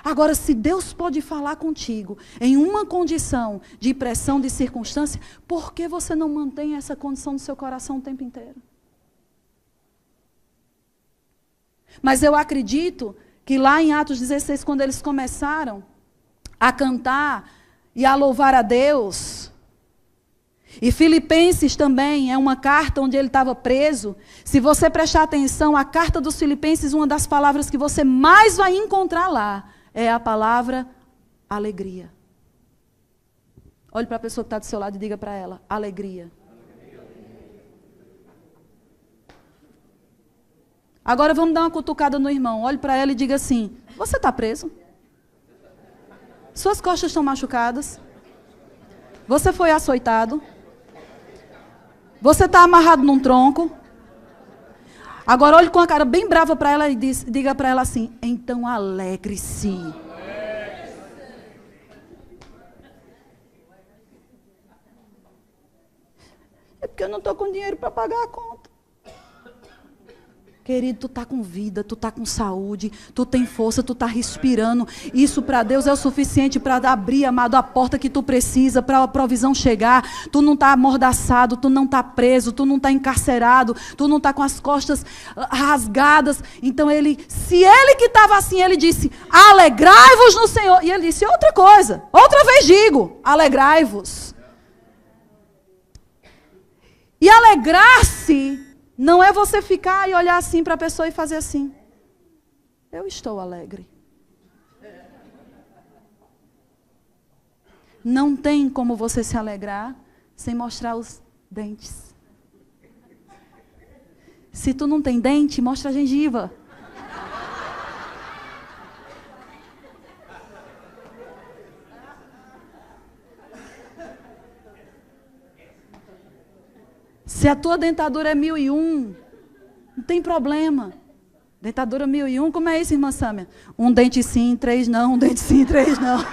Agora, se Deus pode falar contigo em uma condição de pressão, de circunstância, por que você não mantém essa condição no seu coração o tempo inteiro? Mas eu acredito que lá em Atos 16, quando eles começaram a cantar e a louvar a Deus, e Filipenses também é uma carta onde ele estava preso. Se você prestar atenção, a carta dos Filipenses, uma das palavras que você mais vai encontrar lá, é a palavra alegria. Olhe para a pessoa que está do seu lado e diga para ela, alegria. Agora vamos dar uma cutucada no irmão. Olhe para ela e diga assim, você está preso? Suas costas estão machucadas? Você foi açoitado? Você está amarrado num tronco? Agora olhe com a cara bem brava para ela e diga para ela assim, então alegre-se. É porque eu não estou com dinheiro para pagar a conta. Querido, tu está com vida, tu está com saúde, tu tem força, tu está respirando. Isso para Deus é o suficiente para abrir, amado, a porta que tu precisa, para a provisão chegar. Tu não está amordaçado, tu não está preso, tu não está encarcerado, tu não está com as costas rasgadas. Então se ele que estava assim, ele disse, alegrai-vos no Senhor. E ele disse outra coisa, outra vez digo, alegrai-vos. E alegrar-se não é você ficar e olhar assim para a pessoa e fazer assim. Eu estou alegre. Não tem como você se alegrar sem mostrar os dentes. Se tu não tem dente, mostra a gengiva. Se a tua dentadura é 1001, não tem problema. Dentadura 1001, como é isso, irmã Sâmia? Um dente sim, 3 não, um dente sim, 3 não.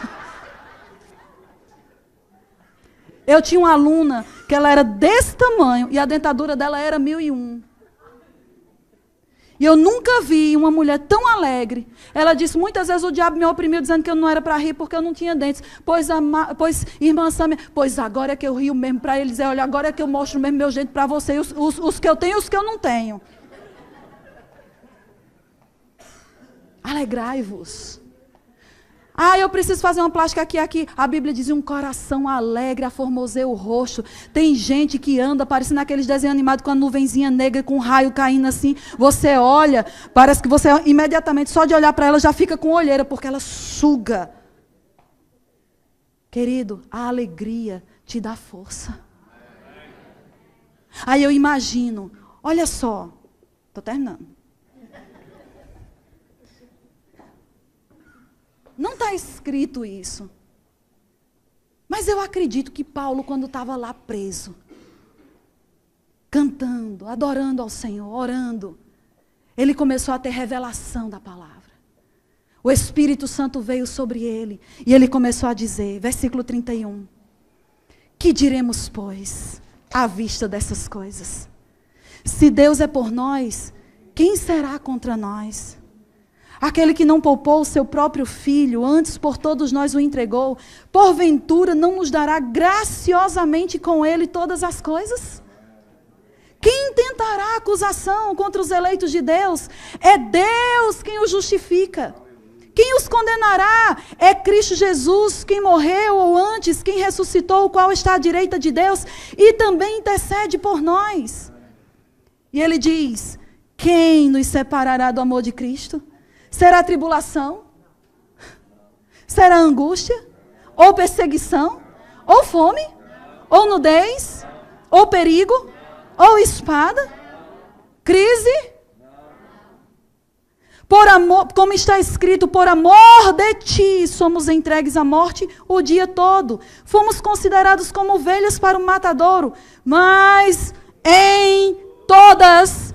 Eu tinha uma aluna que ela era desse tamanho e a dentadura dela era 1001. E eu nunca vi uma mulher tão alegre. Ela disse, muitas vezes o diabo me oprimiu dizendo que eu não era para rir porque eu não tinha dentes. Pois irmã Sâmia, pois agora é que eu rio mesmo para ele dizer, olha, agora é que eu mostro mesmo meu jeito para você, os que eu tenho e os que eu não tenho. Alegrai-vos. Ah, eu preciso fazer uma plástica aqui. A Bíblia diz, um coração alegre aformoseia o rosto. Tem gente que anda parecendo aqueles desenhos animados com a nuvenzinha negra, com um raio caindo assim. Você olha, parece que você imediatamente, só de olhar para ela, já fica com olheira, porque ela suga. Querido, a alegria te dá força. Aí eu imagino, olha só, estou terminando. Não está escrito isso. Mas eu acredito que Paulo, quando estava lá preso, cantando, adorando ao Senhor, orando, ele começou a ter revelação da palavra. O Espírito Santo veio sobre ele e ele começou a dizer, versículo 31, que diremos, pois, à vista dessas coisas? Se Deus é por nós, quem será contra nós? Aquele que não poupou o seu próprio filho, antes por todos nós o entregou, porventura não nos dará graciosamente com ele todas as coisas? Quem intentará acusação contra os eleitos de Deus? É Deus quem os justifica. Quem os condenará? É Cristo Jesus, quem morreu ou antes, quem ressuscitou, o qual está à direita de Deus e também intercede por nós. E ele diz, quem nos separará do amor de Cristo? Será tribulação? Será angústia? Ou perseguição? Ou fome? Ou nudez? Ou perigo? Ou espada? Crise? Por amor, como está escrito, por amor de ti somos entregues à morte o dia todo. Fomos considerados como ovelhas para o matadouro, mas em todas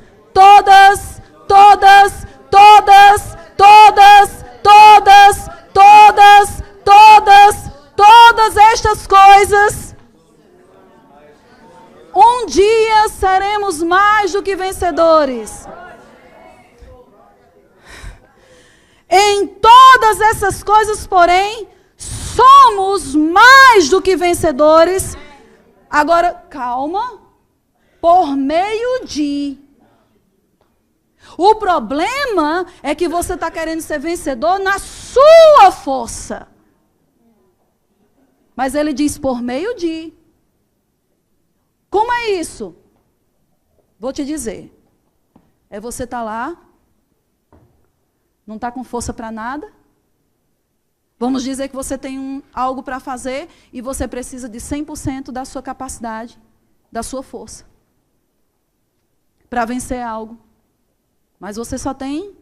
estas coisas, um dia seremos mais do que vencedores. Em todas essas coisas, porém, somos mais do que vencedores. Agora, calma. Por meio de. O problema é que você está querendo ser vencedor na sua força. Mas ele diz por meio de. Como é isso? Vou te dizer. É você estar lá. Não está com força para nada. Vamos dizer que você tem algo para fazer e você precisa de 100% da sua capacidade, da sua força, para vencer algo. Mas você só tem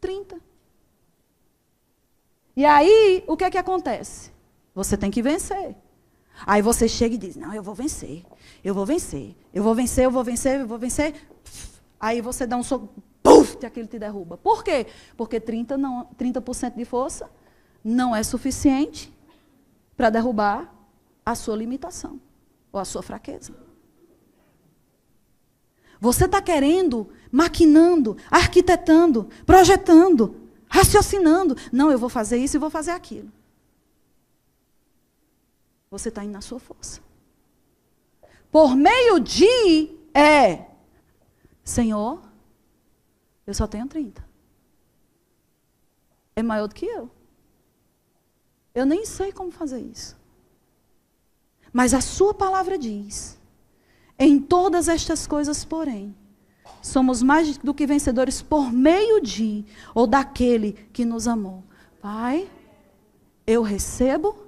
30%. E aí, o que é que acontece? Você tem que vencer. Aí você chega e diz, não, eu vou vencer, eu vou vencer, eu vou vencer, eu vou vencer, eu vou vencer. Aí você dá um soco. E aquilo te derruba. Por quê? Porque 30% de força não é suficiente para derrubar a sua limitação ou a sua fraqueza. Você está querendo, maquinando, arquitetando, projetando, raciocinando. Não, eu vou fazer isso e vou fazer aquilo. Você está indo na sua força. Por meio de Senhor, eu só tenho 30. É maior do que eu. Eu nem sei como fazer isso. Mas a sua palavra diz, em todas estas coisas, porém, somos mais do que vencedores por meio de, ou daquele que nos amou. Pai, eu recebo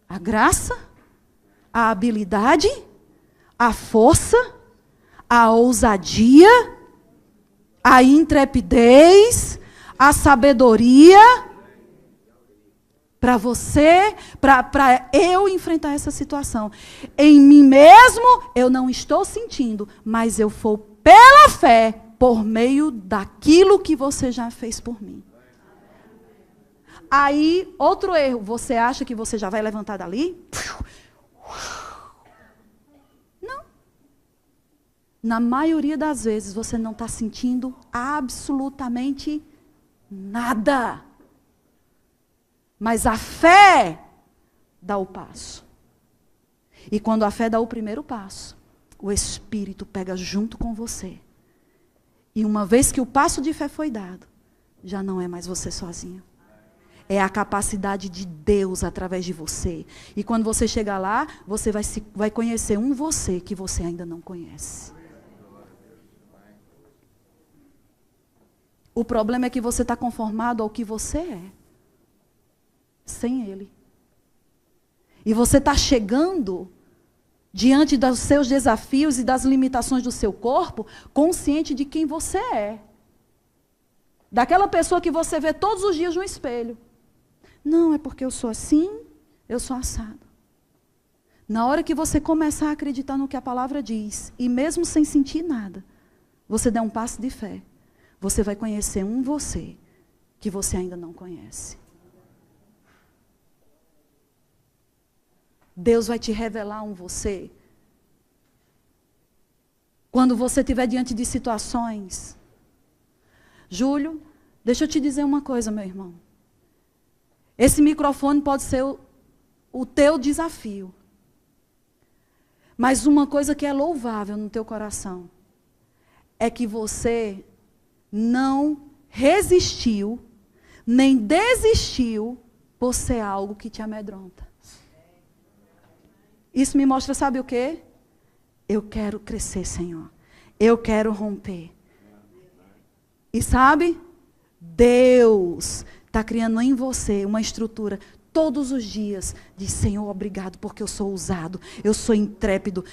a graça, a habilidade, a força, a ousadia, a intrepidez, a sabedoria, para você, para eu enfrentar essa situação. Em mim mesmo, eu não estou sentindo, mas eu vou pela fé, por meio daquilo que você já fez por mim. Aí, outro erro, você acha que você já vai levantar dali? Na maioria das vezes, você não está sentindo absolutamente nada. Mas a fé dá o passo. E quando a fé dá o primeiro passo, o Espírito pega junto com você. E uma vez que o passo de fé foi dado, já não é mais você sozinho. É a capacidade de Deus através de você. E quando você chegar lá, você vai conhecer um você que você ainda não conhece. O problema é que você está conformado ao que você é, sem Ele. E você está chegando diante dos seus desafios e das limitações do seu corpo, consciente de quem você é. Daquela pessoa que você vê todos os dias no espelho. Não, é porque eu sou assim, eu sou assado. Na hora que você começar a acreditar no que a palavra diz, e mesmo sem sentir nada, você der um passo de fé, você vai conhecer um você que você ainda não conhece. Deus vai te revelar um você. Quando você estiver diante de situações. Júlio, deixa eu te dizer uma coisa, meu irmão. Esse microfone pode ser o teu desafio. Mas uma coisa que é louvável no teu coração é que você não resistiu, nem desistiu por ser algo que te amedronta. Isso me mostra, sabe o quê? Eu quero crescer, Senhor. Eu quero romper. E sabe? Deus está criando em você uma estrutura todos os dias de Senhor, obrigado porque eu sou ousado, eu sou intrépido.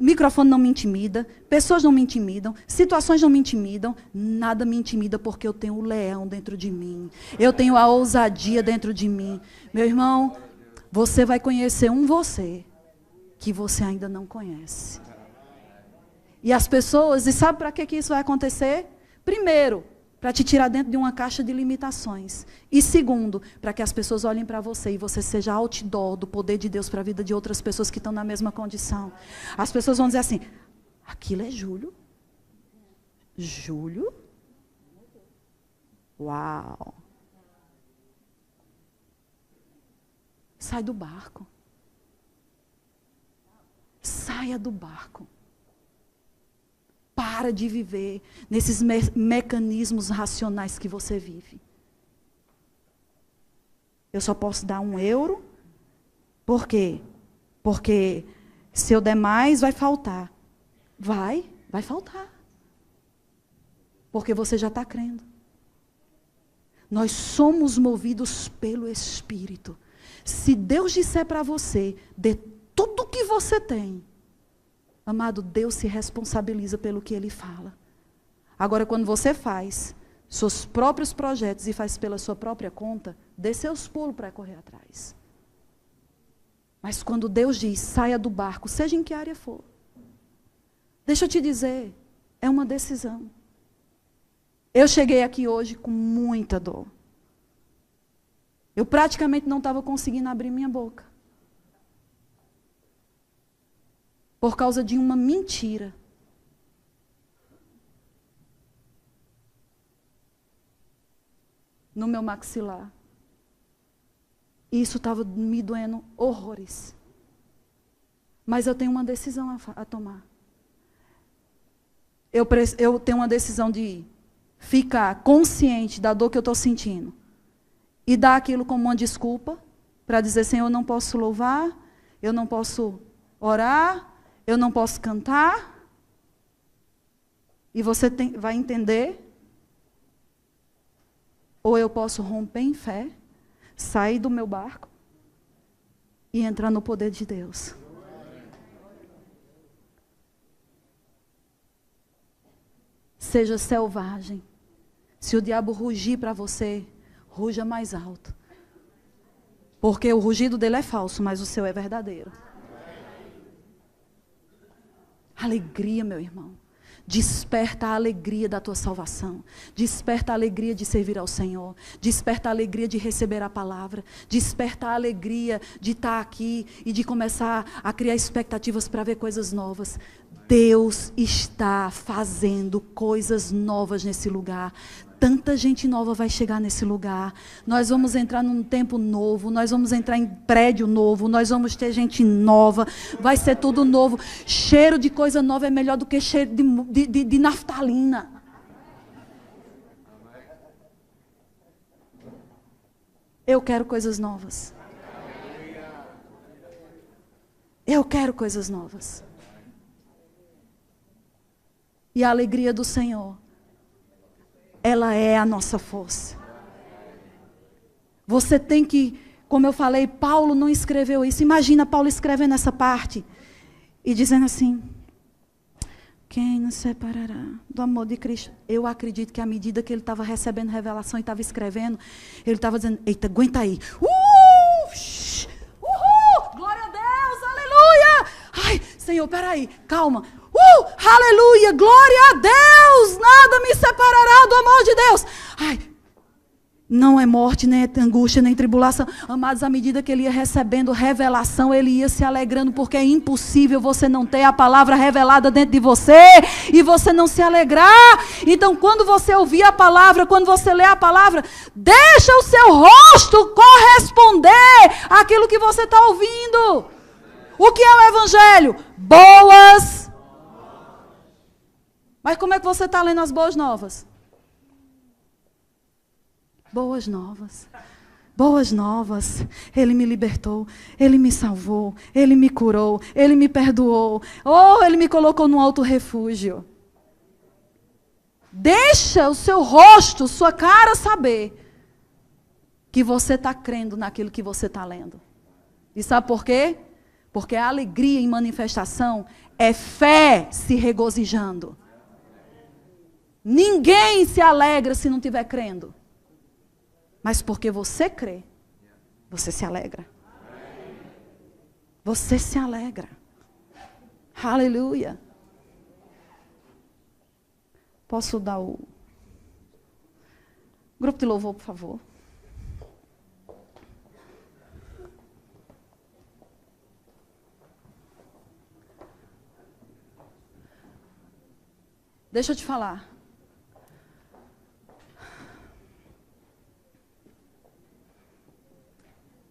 microfone não me intimida, pessoas não me intimidam, situações não me intimidam, nada me intimida porque eu tenho o leão dentro de mim. Eu tenho a ousadia dentro de mim. Meu irmão, você vai conhecer um você que você ainda não conhece. E as pessoas, e sabe para que isso vai acontecer? Primeiro, para te tirar dentro de uma caixa de limitações. E segundo, para que as pessoas olhem para você e você seja outdoor do poder de Deus para a vida de outras pessoas que estão na mesma condição. As pessoas vão dizer assim, aquilo é Júlio? Júlio? Uau! Sai do barco. Saia do barco. Para de viver nesses mecanismos racionais que você vive. Eu só posso dar €1. Por quê? Porque se eu der mais, vai faltar. Vai faltar. Porque você já está crendo. Nós somos movidos pelo Espírito. Se Deus disser para você, dê tudo o que você tem, amado, Deus se responsabiliza pelo que Ele fala. Agora, quando você faz seus próprios projetos e faz pela sua própria conta, dê seus pulos para correr atrás. Mas quando Deus diz, saia do barco, seja em que área for, deixa eu te dizer, é uma decisão. Eu cheguei aqui hoje com muita dor. Eu praticamente não estava conseguindo abrir minha boca. Por causa de uma mentira. No meu maxilar. E isso estava me doendo horrores. Mas eu tenho uma decisão a tomar. Eu tenho uma decisão de ficar consciente da dor que eu estou sentindo. E dar aquilo como uma desculpa. Para dizer, Senhor, eu não posso louvar. Eu não posso orar. Eu não posso cantar. E você vai entender. Ou eu posso romper em fé, sair do meu barco e entrar no poder de Deus. Seja selvagem. Se o diabo rugir para você, ruja mais alto. Porque o rugido dele é falso, mas o seu é verdadeiro. Alegria, meu irmão. Desperta a alegria da tua salvação. Desperta a alegria de servir ao Senhor. Desperta a alegria de receber a palavra. Desperta a alegria de estar aqui e de começar a criar expectativas para ver coisas novas. Deus está fazendo coisas novas nesse lugar. Tanta gente nova vai chegar nesse lugar. Nós vamos entrar num tempo novo. Nós vamos entrar em prédio novo. Nós vamos ter gente nova. Vai ser tudo novo. Cheiro de coisa nova é melhor do que cheiro de naftalina. Eu quero coisas novas. Eu quero coisas novas. E a alegria do Senhor, ela é a nossa força. Você tem que, como eu falei, Paulo não escreveu isso. Imagina Paulo escrevendo essa parte e dizendo assim: quem nos separará do amor de Cristo? Eu acredito que à medida que ele estava recebendo revelação e estava escrevendo, ele estava dizendo: eita, aguenta aí. Glória a Deus, aleluia. Ai, Senhor, peraí, calma. Aleluia, glória a Deus, nada me separará do amor de Deus. Ai, não é morte, nem é angústia, nem tribulação. Amados, à medida que ele ia recebendo revelação, ele ia se alegrando, porque é impossível você não ter a palavra revelada dentro de você e você não se alegrar. Então, quando você ouvir a palavra, quando você ler a palavra, deixa o seu rosto corresponder àquilo que você está ouvindo. O que é o Evangelho? Boas. Mas como é que você está lendo as boas novas? Boas novas. Boas novas. Ele me libertou. Ele me salvou. Ele me curou. Ele me perdoou. Oh, ele me colocou num alto refúgio. Deixa o seu rosto, sua cara saber que você está crendo naquilo que você está lendo. E sabe por quê? Porque a alegria em manifestação é fé se regozijando. Ninguém se alegra se não estiver crendo. Mas porque você crê, você se alegra. Você se alegra. Aleluia. Posso dar o grupo de louvor, por favor? Deixa eu te falar.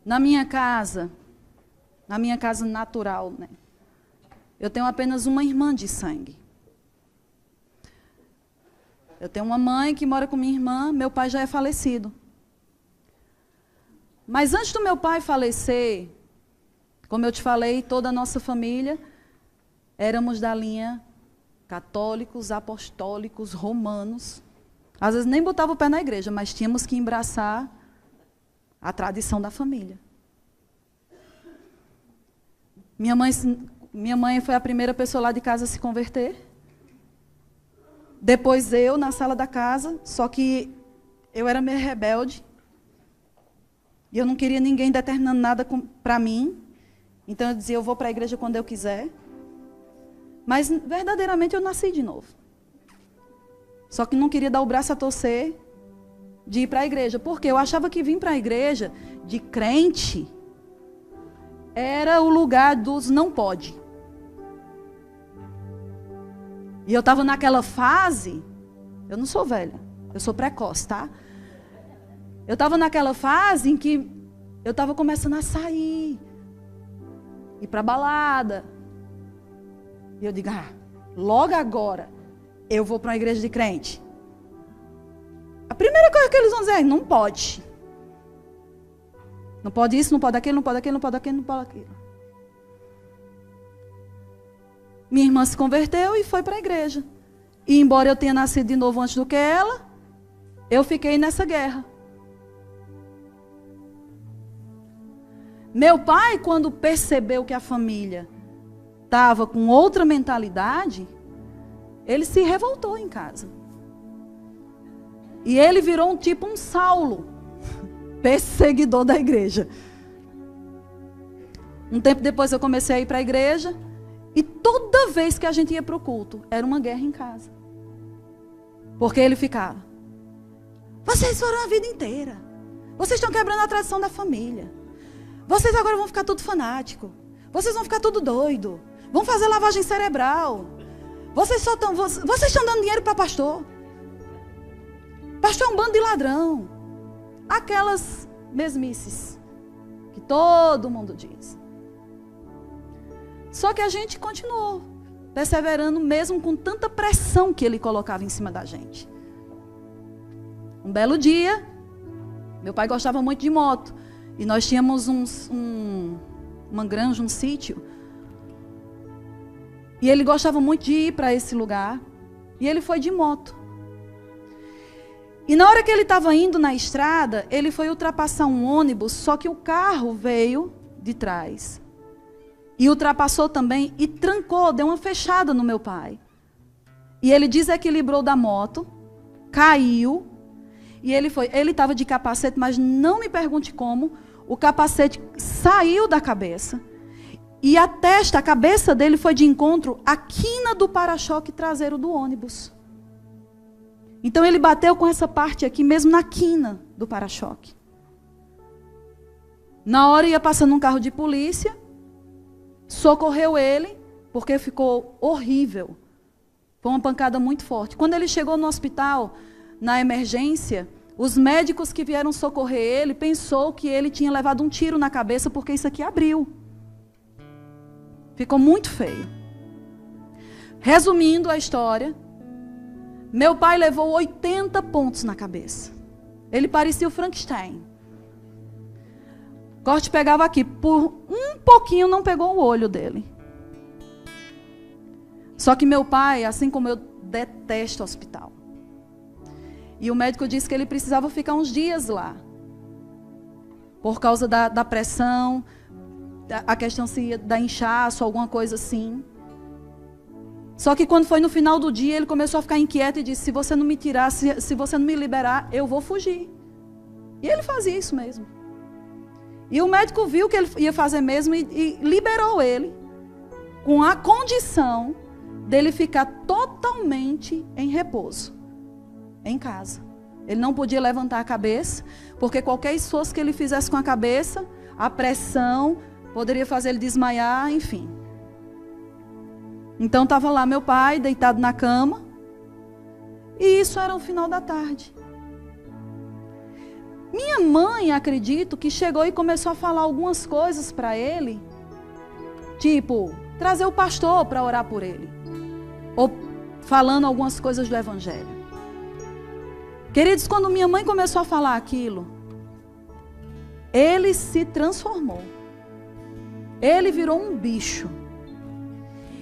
Na minha casa natural, né? Eu tenho apenas uma irmã de sangue. Eu tenho uma mãe que mora com minha irmã, meu pai já é falecido. Mas antes do meu pai falecer, como eu te falei, toda a nossa família éramos da linha católicos, apostólicos, romanos. Às vezes nem botava o pé na igreja, mas tínhamos que embraçar a tradição da família. Minha mãe foi a primeira pessoa lá de casa a se converter. Depois eu, na sala da casa, só que eu era meio rebelde. E eu não queria ninguém determinando nada para mim. Então eu dizia, eu vou para a igreja quando eu quiser. Mas verdadeiramente eu nasci de novo. Só que não queria dar o braço a torcer de ir para a igreja. Porque eu achava que vir para a igreja de crente era o lugar dos não pode. E eu estava naquela fase, eu não sou velha, eu sou precoce, tá? Eu estava naquela fase em que eu estava começando a sair, ir para balada. E eu digo, logo agora eu vou para uma igreja de crente. A primeira coisa que eles vão dizer é, não pode. Não pode isso, não pode aquilo, não pode aquilo, não pode aquilo, não pode aquilo. Minha irmã se converteu e foi para a igreja. E embora eu tenha nascido de novo antes do que ela, eu fiquei nessa guerra. Meu pai, quando percebeu que a família estava com outra mentalidade, ele se revoltou em casa. E ele virou um Saulo, perseguidor da igreja. Um tempo depois eu comecei a ir para a igreja. E toda vez que a gente ia para o culto, era uma guerra em casa. Porque ele ficava, vocês foram a vida inteira. Vocês estão quebrando a tradição da família. Vocês agora vão ficar tudo fanático. Vocês vão ficar tudo doido. Vão fazer lavagem cerebral. Vocês estão dando dinheiro para pastor. Pastor é um bando de ladrão. Aquelas mesmices que todo mundo diz. Só que a gente continuou perseverando mesmo com tanta pressão que ele colocava em cima da gente. Um belo dia, meu pai gostava muito de moto. E nós tínhamos uma granja, um sítio. E ele gostava muito de ir para esse lugar. E ele foi de moto. E na hora que ele estava indo na estrada, ele foi ultrapassar um ônibus, só que o carro veio de trás. E ultrapassou também e trancou, deu uma fechada no meu pai. E ele desequilibrou da moto, caiu. E ele estava de capacete, mas não me pergunte como. O capacete saiu da cabeça. E a cabeça dele foi de encontro à quina do para-choque traseiro do ônibus. Então ele bateu com essa parte aqui, mesmo na quina do para-choque. Na hora ia passando um carro de polícia. Socorreu ele, porque ficou horrível. Foi uma pancada muito forte. Quando ele chegou no hospital, na emergência, os médicos que vieram socorrer ele, pensou que ele tinha levado um tiro na cabeça, porque isso aqui abriu. Ficou muito feio. Resumindo a história, meu pai levou 80 pontos na cabeça. Ele parecia o Frankenstein. Corte pegava aqui, por um pouquinho não pegou o olho dele. Só que meu pai, assim como eu, detesta hospital. E o médico disse que ele precisava ficar uns dias lá. Por causa da pressão. a questão se ia dar inchaço, alguma coisa assim. Só que quando foi no final do dia, ele começou a ficar inquieto e disse, se você não me tirar, se você não me liberar, eu vou fugir. E ele fazia isso mesmo. E o médico viu que ele ia fazer mesmo e liberou ele, com a condição dele ficar totalmente em repouso, em casa. Ele não podia levantar a cabeça, porque qualquer esforço que ele fizesse com a cabeça, a pressão poderia fazer ele desmaiar, enfim. Então estava lá meu pai, deitado na cama, e isso era o final da tarde. Minha mãe, acredito, que chegou e começou a falar algumas coisas para ele, tipo, trazer o pastor para orar por ele, ou falando algumas coisas do evangelho. Queridos, quando minha mãe começou a falar aquilo, ele se transformou. Ele virou um bicho.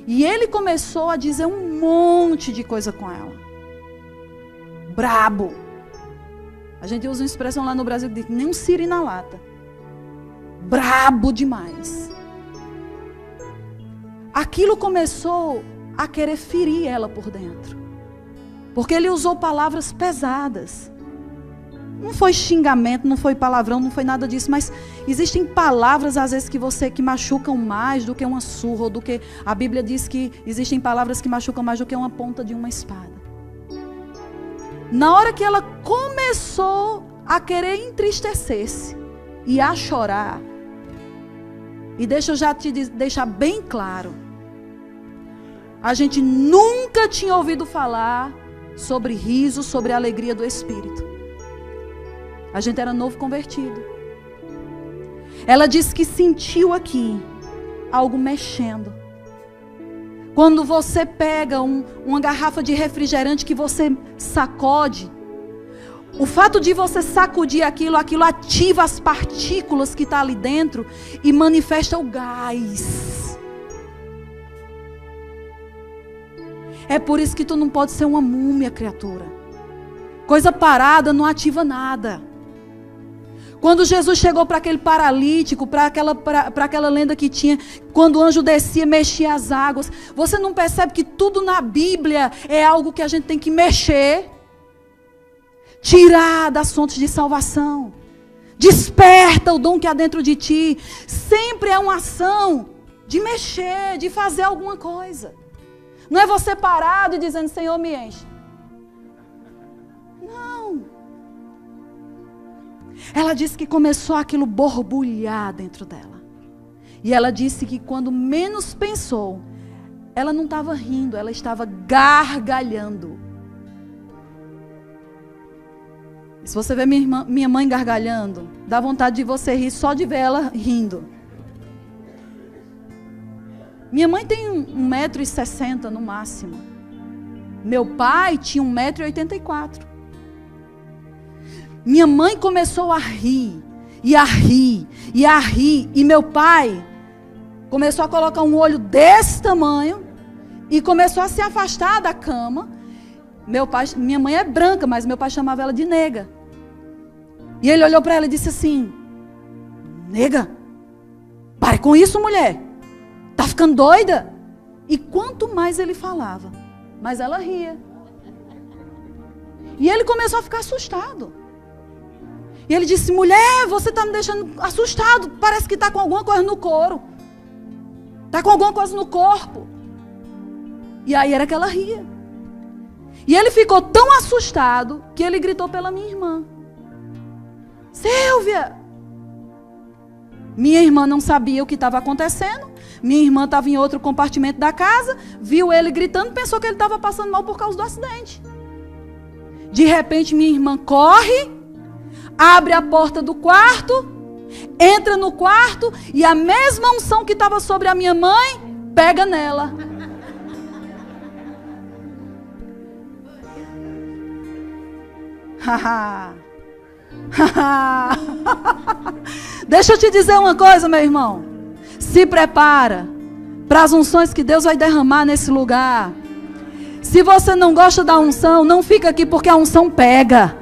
E ele começou a dizer um monte de coisa com ela. Brabo. A gente usa uma expressão lá no Brasil que diz, nem um siri na lata. Brabo demais. Aquilo começou a querer ferir ela por dentro. Porque ele usou palavras pesadas. Não foi xingamento, não foi palavrão, não foi nada disso. Mas existem palavras, às vezes, que machucam mais do que uma surra. Ou do que a Bíblia diz que existem palavras que machucam mais do que uma ponta de uma espada. Na hora que ela começou a querer entristecer-se e a chorar. E deixa eu já te deixar bem claro. A gente nunca tinha ouvido falar sobre riso, sobre a alegria do Espírito. A gente era novo convertido. Ela disse que sentiu aqui algo mexendo. Quando você pega uma garrafa de refrigerante que você sacode, o fato de você sacudir aquilo ativa as partículas que estão ali dentro e manifesta o gás. É por isso que tu não pode ser uma múmia, criatura. Coisa parada não ativa nada. Quando Jesus chegou para aquele paralítico, para aquela lenda que tinha, quando o anjo descia, mexia as águas. Você não percebe que tudo na Bíblia é algo que a gente tem que mexer? Tirar das fontes de salvação. Desperta o dom que há dentro de ti. Sempre é uma ação de mexer, de fazer alguma coisa. Não é você parado e dizendo, Senhor, me enche. Não. Ela disse que começou aquilo borbulhar dentro dela. E ela disse que quando menos pensou, ela não estava rindo, ela estava gargalhando. E se você vê minha mãe gargalhando, dá vontade de você rir só de ver ela rindo. Minha mãe tem 1,60 m no máximo. Meu pai tinha 1,84 m. Minha mãe começou a rir, e a rir, e a rir. E meu pai começou a colocar um olho desse tamanho e começou a se afastar da cama. Minha mãe é branca, mas meu pai chamava ela de nega. E ele olhou para ela e disse assim, nega, pare com isso, mulher. Tá ficando doida? E quanto mais ele falava, mais ela ria. E ele começou a ficar assustado. E ele disse, mulher, você está me deixando assustado. Parece que está com alguma coisa no couro. Está com alguma coisa no corpo. E aí era que ela ria. E ele ficou tão assustado que ele gritou pela minha irmã. Silvia! Minha irmã não sabia o que estava acontecendo. Minha irmã estava em outro compartimento da casa. Viu ele gritando, pensou que ele estava passando mal por causa do acidente. De repente minha irmã corre, abre a porta do quarto, entra no quarto e a mesma unção que estava sobre a minha mãe, pega nela. Deixa eu te dizer uma coisa, meu irmão. Se prepara para as unções que Deus vai derramar nesse lugar. Se você não gosta da unção, não fica aqui porque a unção pega.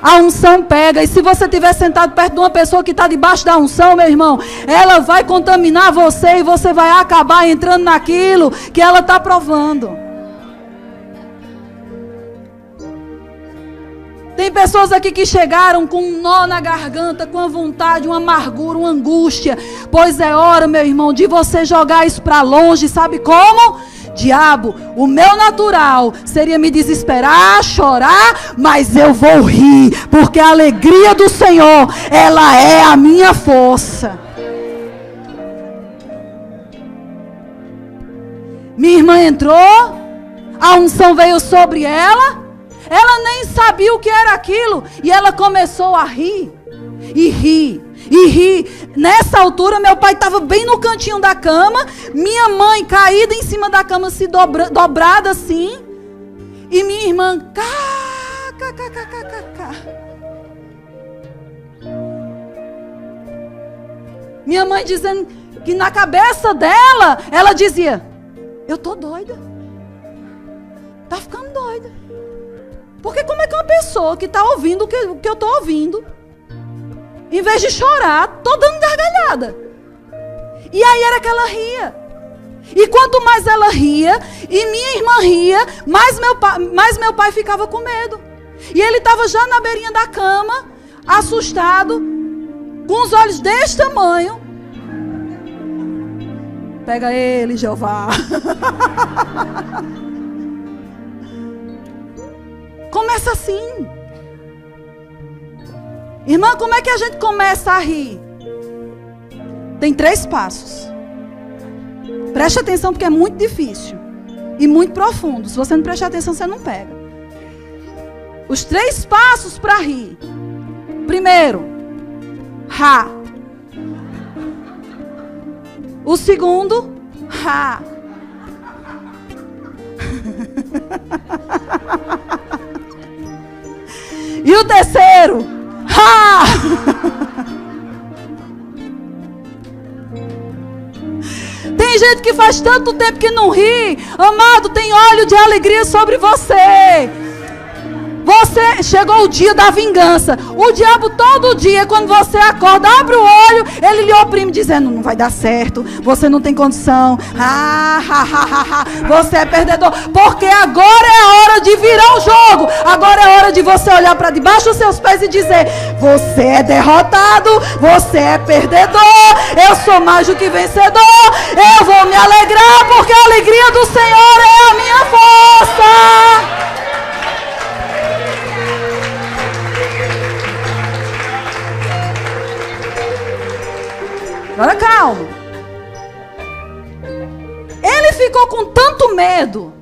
A unção pega. E se você estiver sentado perto de uma pessoa que está debaixo da unção, meu irmão, ela vai contaminar você e você vai acabar entrando naquilo que ela está provando. Tem pessoas aqui que chegaram com um nó na garganta, com uma vontade, uma amargura, uma angústia. Pois é hora, meu irmão, de você jogar isso para longe. Sabe como? Diabo, o meu natural seria me desesperar, chorar, mas eu vou rir, porque a alegria do Senhor, ela é a minha força. Minha irmã entrou, a unção veio sobre ela. Ela nem sabia o que era aquilo. E ela começou a rir. E rir. E rir. Nessa altura, meu pai estava bem no cantinho da cama. Minha mãe caída em cima da cama, se dobrada assim. E minha irmã... Minha mãe dizendo que na cabeça dela, ela dizia... Eu tô doida. Tá ficando doida. Porque como é que uma pessoa que está ouvindo o que eu estou ouvindo, em vez de chorar, estou dando gargalhada. E aí era que ela ria. E quanto mais ela ria, e minha irmã ria, mais meu pai ficava com medo. E ele estava já na beirinha da cama, assustado, com os olhos desse tamanho. Pega ele, Jeová. Começa assim. Irmã, como é que a gente começa a rir? Tem 3 passos. Preste atenção porque é muito difícil. E muito profundo. Se você não prestar atenção, você não pega. Os 3 passos para rir. Primeiro, rá. O segundo, rá. E o terceiro, ha! Tem gente que faz tanto tempo que não ri. Amado, tem óleo de alegria sobre você. Chegou o dia da vingança. O diabo todo dia, quando você acorda, abre o olho, ele lhe oprime dizendo, não vai dar certo, você não tem condição, você é perdedor, porque agora é a hora de virar o jogo. Agora é hora de você olhar para debaixo dos seus pés e dizer, você é derrotado, você é perdedor, eu sou mais do que vencedor, eu vou me alegrar, porque a alegria do Senhor é a minha força. Agora calma. Ele ficou com tanto medo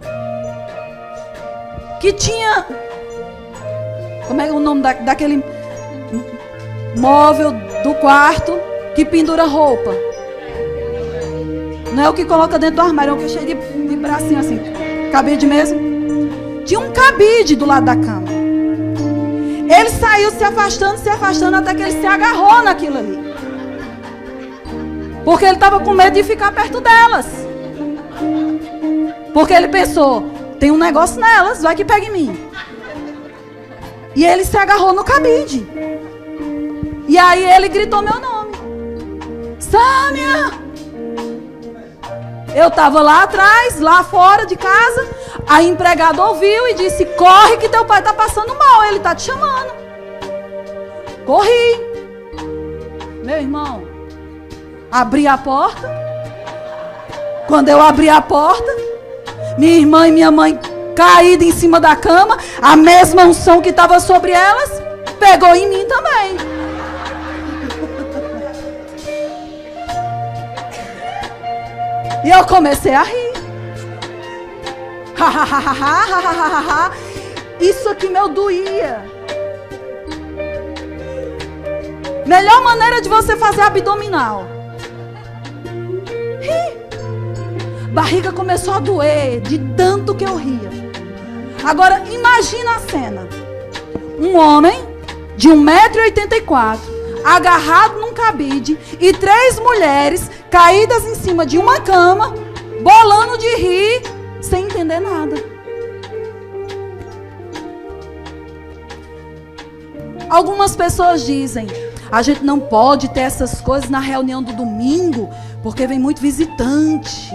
que tinha... Como é o nome daquele móvel do quarto que pendura roupa? Não é o que coloca dentro do armário, é o que é cheio de bracinho assim. Cabide mesmo. Tinha um cabide do lado da cama. Ele saiu se afastando até que ele se agarrou naquilo ali. Porque ele estava com medo de ficar perto delas. Porque ele pensou, tem um negócio nelas, vai que pega em mim. E ele se agarrou no cabide. E aí ele gritou meu nome. Sâmia! Eu estava lá atrás, lá fora de casa. A empregada ouviu e disse, corre que teu pai está passando mal, ele está te chamando. Corri. Meu irmão, abri a porta. Quando eu abri a porta, minha irmã e minha mãe caída em cima da cama, a mesma unção que estava sobre elas, pegou em mim também. E eu comecei a rir. Isso aqui meu doía. Melhor maneira de você fazer abdominal. Barriga começou a doer de tanto que eu ria. Agora imagina a cena. Um homem de 1,84 m agarrado num cabide e 3 mulheres caídas em cima de uma cama, bolando de rir, sem entender nada. Algumas pessoas dizem: a gente não pode ter essas coisas na reunião do domingo, porque vem muito visitante.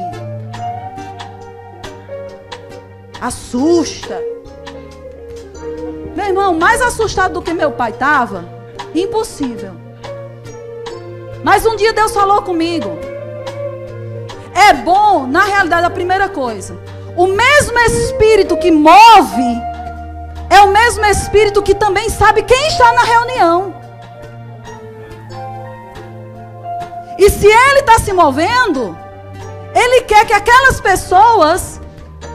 Assusta. Meu irmão, mais assustado do que meu pai estava? Impossível. Mas um dia Deus falou comigo. É bom, na realidade, a primeira coisa, o mesmo Espírito que move é o mesmo Espírito que também sabe quem está na reunião. E se Ele está se movendo, Ele quer que aquelas pessoas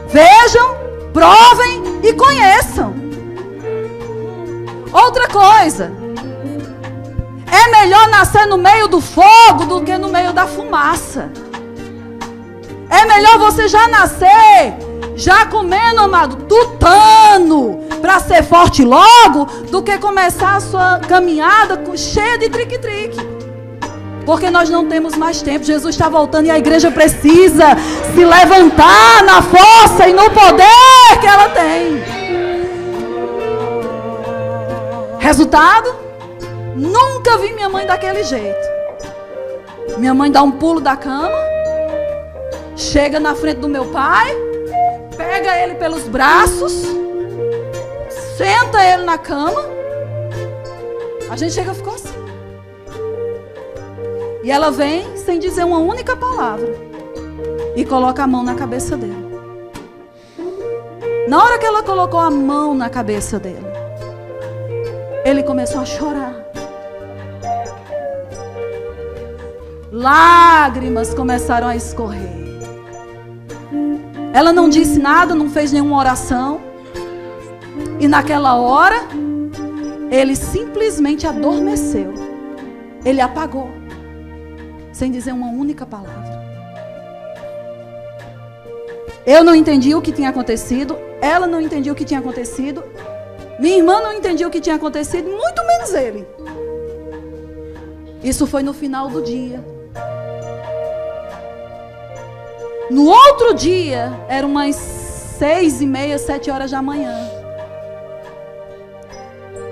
vejam, provem e conheçam. Outra coisa, é melhor nascer no meio do fogo do que no meio da fumaça. É melhor você já nascer, já comendo, amado, tutano, para ser forte logo, do que começar a sua caminhada cheia de trique-trique. Porque nós não temos mais tempo. Jesus está voltando e a igreja precisa se levantar na força e no poder que ela tem. Resultado? Nunca vi minha mãe daquele jeito. Minha mãe dá um pulo da cama, chega na frente do meu pai, pega ele pelos braços, senta ele na cama. A gente chega e ficou assim. E ela vem sem dizer uma única palavra e coloca a mão na cabeça dele. Na hora que ela colocou a mão na cabeça dele, ele começou a chorar. Lágrimas começaram a escorrer. Ela não disse nada, não fez nenhuma oração. E naquela hora, ele simplesmente adormeceu. Ele apagou, sem dizer uma única palavra. Eu não entendi o que tinha acontecido. Ela não entendia o que tinha acontecido. Minha irmã não entendia o que tinha acontecido, muito menos ele. Isso foi no final do dia. No outro dia, eram umas 6h30, 7 horas da manhã.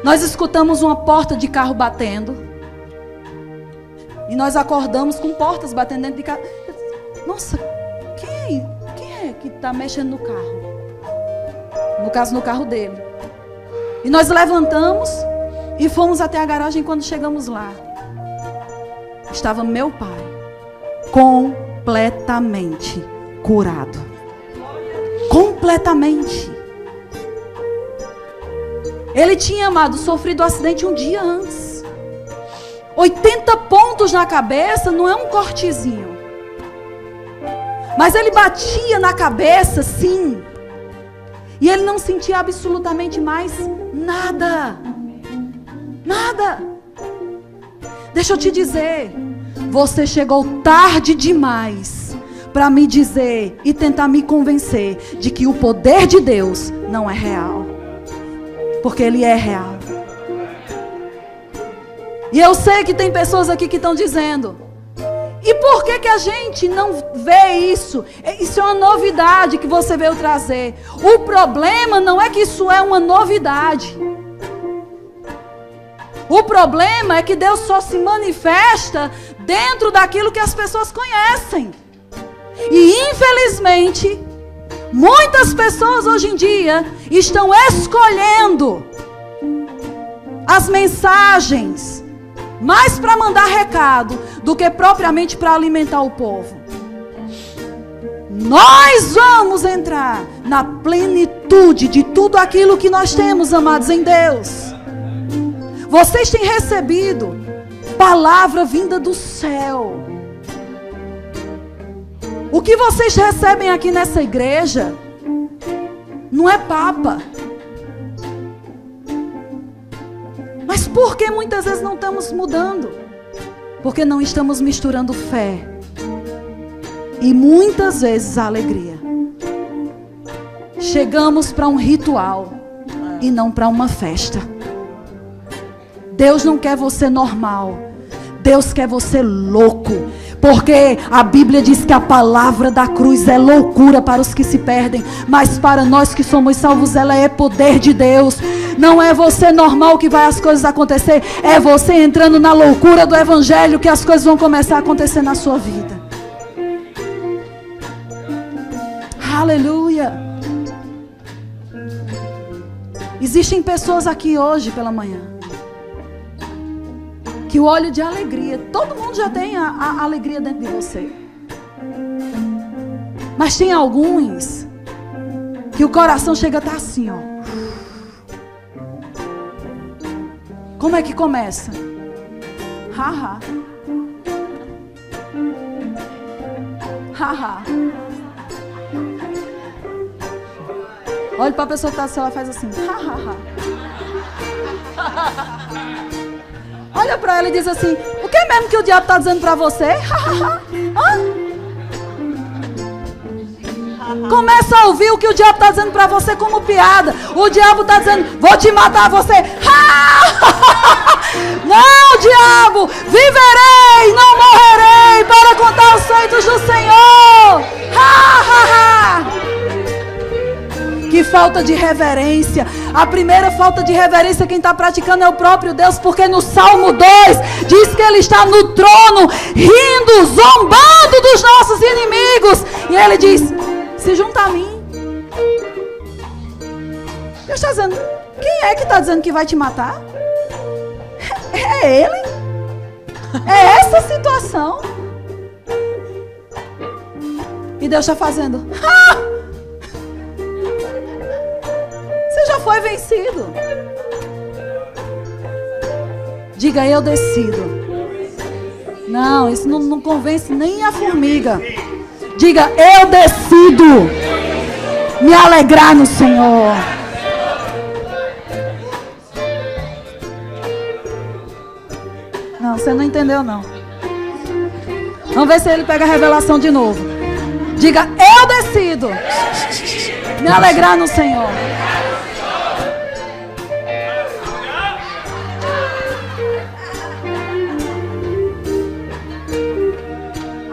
Nós escutamos uma porta de carro batendo. E nós acordamos com portas batendo dentro de casa. Nossa, quem é que está mexendo no carro? No caso, no carro dele. E nós levantamos e fomos até a garagem. Quando chegamos lá, estava meu pai completamente curado. Completamente. Ele tinha, amado, sofrido um acidente um dia antes. 80 pontos na cabeça não é um cortezinho. Mas ele batia na cabeça, sim. E ele não sentia absolutamente mais nada. Nada. Deixa eu te dizer, você chegou tarde demais para me dizer e tentar me convencer de que o poder de Deus não é real. Porque Ele é real. E eu sei que tem pessoas aqui que estão dizendo: e por que a gente não vê isso? Isso é uma novidade que você veio trazer. O problema não é que isso é uma novidade. O problema é que Deus só se manifesta dentro daquilo que as pessoas conhecem. E infelizmente, muitas pessoas hoje em dia estão escolhendo as mensagens mais para mandar recado do que propriamente para alimentar o povo. Nós vamos entrar na plenitude de tudo aquilo que nós temos, amados em Deus. Vocês têm recebido palavra vinda do céu. O que vocês recebem aqui nessa igreja não é papa. Mas por que muitas vezes não estamos mudando? Porque não estamos misturando fé e muitas vezes a alegria. Chegamos para um ritual e não para uma festa. Deus não quer você normal. Deus quer você louco. Porque a Bíblia diz que a palavra da cruz é loucura para os que se perdem, mas para nós que somos salvos, ela é poder de Deus. Não é você normal que vai as coisas acontecer, é você entrando na loucura do Evangelho que as coisas vão começar a acontecer na sua vida. Aleluia. Existem pessoas aqui hoje pela manhã que o óleo de alegria, todo mundo já tem a alegria dentro de você. Mas tem alguns que o coração chega a estar assim, ó. Como é que começa? Haha. Haha. Olha para a pessoa que está assim, ela faz assim. Hahaha. Olha para ela e diz assim: o que é mesmo que o diabo está dizendo para você? Começa a ouvir o que o diabo está dizendo para você como piada. O diabo está dizendo: vou te matar você. Não, diabo, viverei, não morrerei para contar os feitos do Senhor. Que falta de reverência. A primeira falta de reverência quem está praticando é o próprio Deus, porque no Salmo 2 diz que Ele está no trono, rindo, zombando dos nossos inimigos. E Ele diz: se junta a mim. Deus está dizendo: quem é que está dizendo que vai te matar? É Ele. É essa situação. E Deus está fazendo: você já foi vencido. Diga: eu decido. Não, isso não convence nem a formiga. Diga: eu decido me alegrar no Senhor. Não, você não entendeu não. Vamos ver se ele pega a revelação de novo. Diga: eu decido me alegrar no Senhor.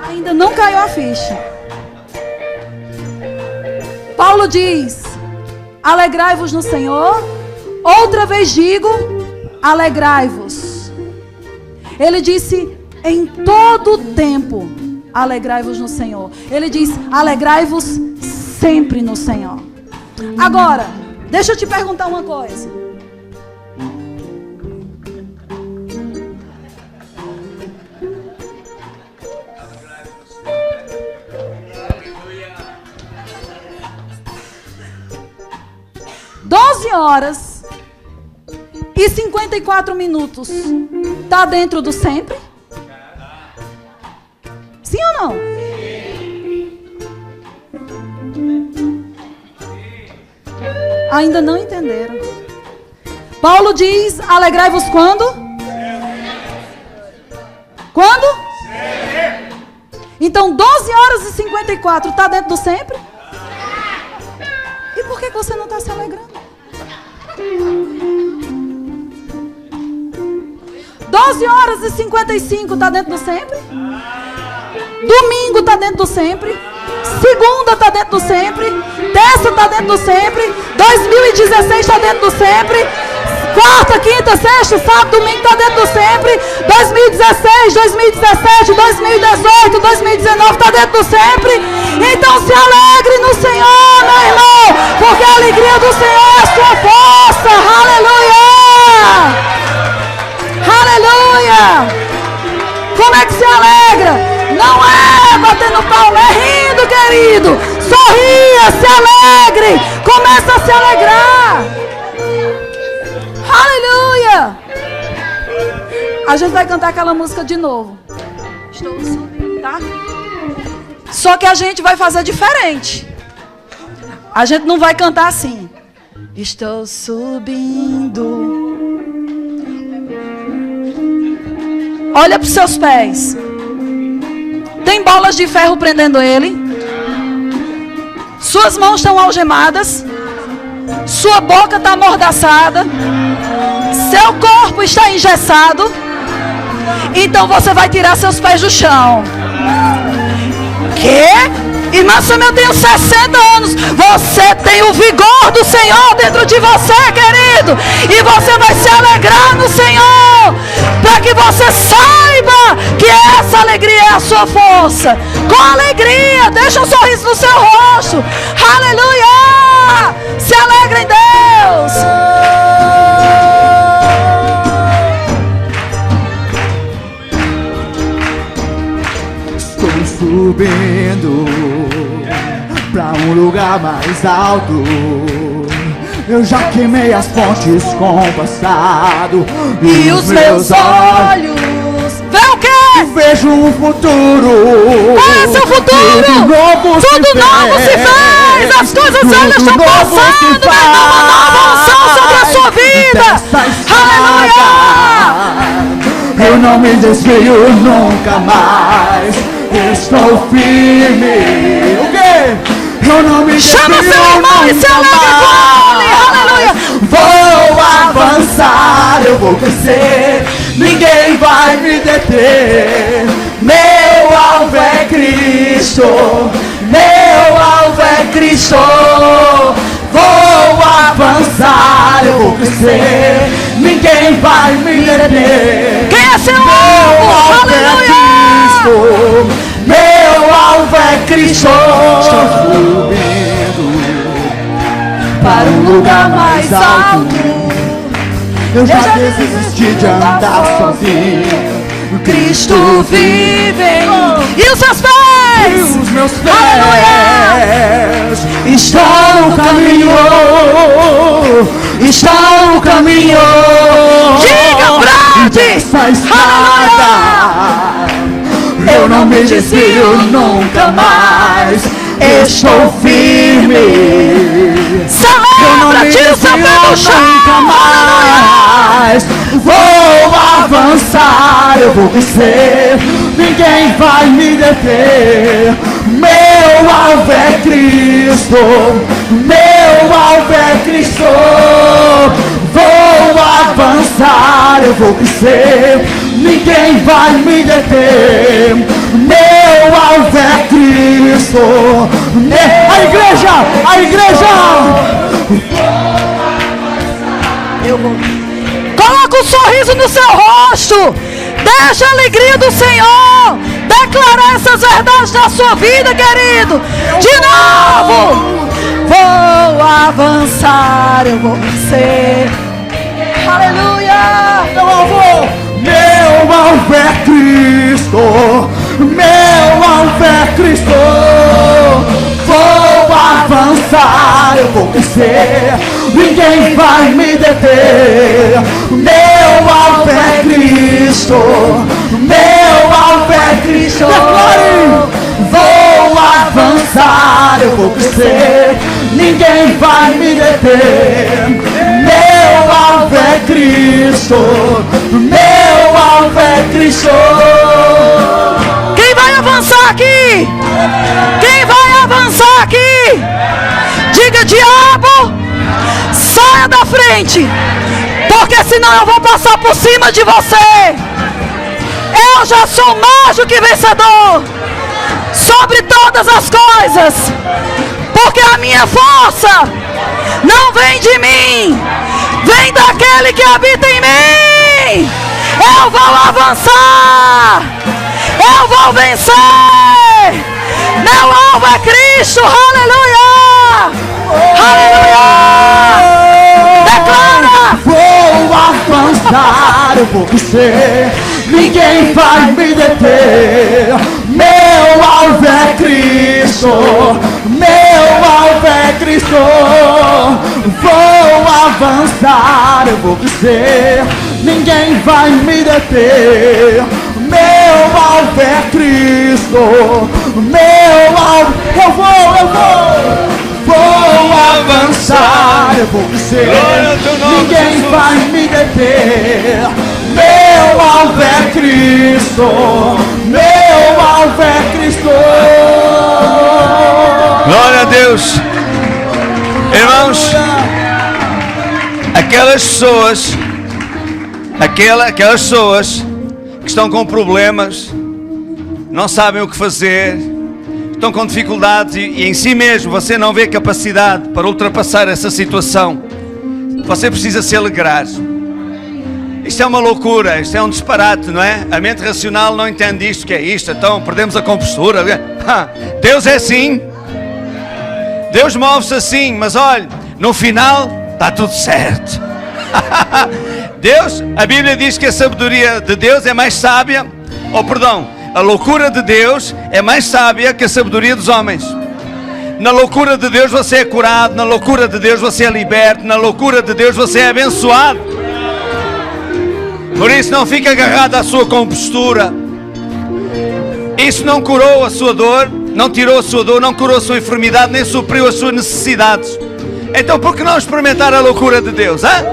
Ainda não caiu a ficha. Paulo diz: alegrai-vos no Senhor. Outra vez digo: alegrai-vos. Ele disse: em todo tempo alegrai-vos no Senhor. Ele diz: alegrai-vos sempre no Senhor. Agora, deixa eu te perguntar uma coisa. Horas e 54 minutos. Está dentro do sempre? Sim ou não? Ainda não entenderam. Paulo diz: alegrai-vos quando? Quando? Então 12 horas e 54 está dentro do sempre? E por que você não está se alegrando? 12 horas e 55 está dentro do sempre? Domingo está dentro do sempre? Segunda está dentro do sempre? Terça está dentro do sempre? 2016 está dentro do sempre? Quarta, quinta, sexta, sábado, domingo está dentro do sempre? 2016, 2017, 2018, 2019 está dentro do sempre? Então se alegre no Senhor, meu irmão, porque a alegria do Senhor é a sua força. Aleluia! Aleluia! Como é que se alegra? Não é batendo palma, é rindo, querido. Sorria, se alegre. Começa a se alegrar. Aleluia! A gente vai cantar aquela música de novo. Estou subindo, tá? Só que a gente vai fazer diferente. A gente não vai cantar assim. Estou subindo. Olha para os seus pés. Tem bolas de ferro prendendo ele. Suas mãos estão algemadas. Sua boca está amordaçada. Seu corpo está engessado. Então você vai tirar seus pés do chão. Quê? Irmã Samia, eu tenho 60 anos. Você tem o vigor do Senhor dentro de você, querido. E você vai se alegrar no Senhor. Para que você saiba que essa alegria é a sua força. Com alegria, deixa um sorriso no seu rosto. Aleluia! Se alegra em Deus. Estou subindo pra um lugar mais alto. Eu já queimei as pontes com o passado. E os meus olhos vê o quê? Vejo um futuro. Qual é seu futuro? Tudo novo se fez. As coisas velhas estão passando. Uma nova unção sobre a sua vida. Aleluia! Eu não me desvio nunca mais. Estou firme. O quê? Eu não me desvio. Chama seu irmão e se alegra com ele. Aleluia! Vou avançar, eu vou crescer. Ninguém vai me deter. Meu alvo é Cristo. Meu alvo é Cristo. Vou avançar, eu vou crescer. Ninguém vai me deter. Quem é seu Meu alvo? alvo é Cristo. Meu alvo é Cristo. Estou subindo Para um lugar mais alto. Eu já desisti de andar sozinho. Cristo vive em mim. E os seus pés? Os meus pés Aleluia! estão no caminho. Estão no caminho. Diga, brade! Essa estrada eu não me desvio nunca mais. Estou firme. Celebra! Tira o seu pé do chão! Mais. Vou avançar, eu vou crescer. Ninguém vai me deter. Meu alvo é Cristo. Meu alvo é Cristo. Vou avançar, eu vou crescer. Ninguém vai me deter. Meu alvo é Cristo. A igreja. Eu vou. Coloca um sorriso no seu rosto. Deixa a alegria do Senhor declarar essas verdades na sua vida, querido. De novo. Vou avançar, eu vou vencer. Aleluia. Meu alvo é Cristo. Meu alvo é Cristo. Vou avançar, eu vou crescer. Ninguém vai me deter. Meu alvo é Cristo. Meu alvo é Cristo. Vou avançar, eu vou crescer. Ninguém vai me deter. Meu alvo é Cristo. Meu alvo é Cristo. Quem vai avançar aqui? Quem vai avançar aqui? Diga, diabo, saia da frente, porque senão eu vou passar por cima de você. Eu já sou mais do que vencedor sobre todas as coisas, porque a minha força não vem de mim, vem daquele que habita em mim. Eu vou avançar, eu vou vencer. Meu alvo é Cristo, aleluia, aleluia. Declara. Vou avançar, eu vou crescer. Ninguém vai me deter. Meu alvo é Cristo. Meu alvo é Cristo. Vou avançar, eu vou crescer. Ninguém vai me deter. Meu alvo é Cristo. Meu alvo. Eu vou avançar, eu vou crescer. Ninguém vai me deter. Meu alvo é Cristo. Meu alvo é Cristo. Glória a Deus. Irmãos, aquelas pessoas que estão com problemas, não sabem o que fazer, estão com dificuldades e em si mesmo você não vê capacidade para ultrapassar essa situação. Você precisa se alegrar. Isto é uma loucura, isto é um disparate, não é? A mente racional não entende isto, que é isto, então perdemos a compostura. Deus é assim, Deus move-se assim, mas olha, no final está tudo certo. Deus, a Bíblia diz que a sabedoria de Deus é mais sábia, a loucura de Deus é mais sábia que a sabedoria dos homens. Na loucura de Deus você é curado, na loucura de Deus você é liberto, na loucura de Deus você é abençoado. Por isso não fique agarrado à sua compostura. Isso não curou a sua dor, não tirou a sua dor, não curou a sua enfermidade, nem supriu as suas necessidades. Então por que não experimentar a loucura de Deus, hein?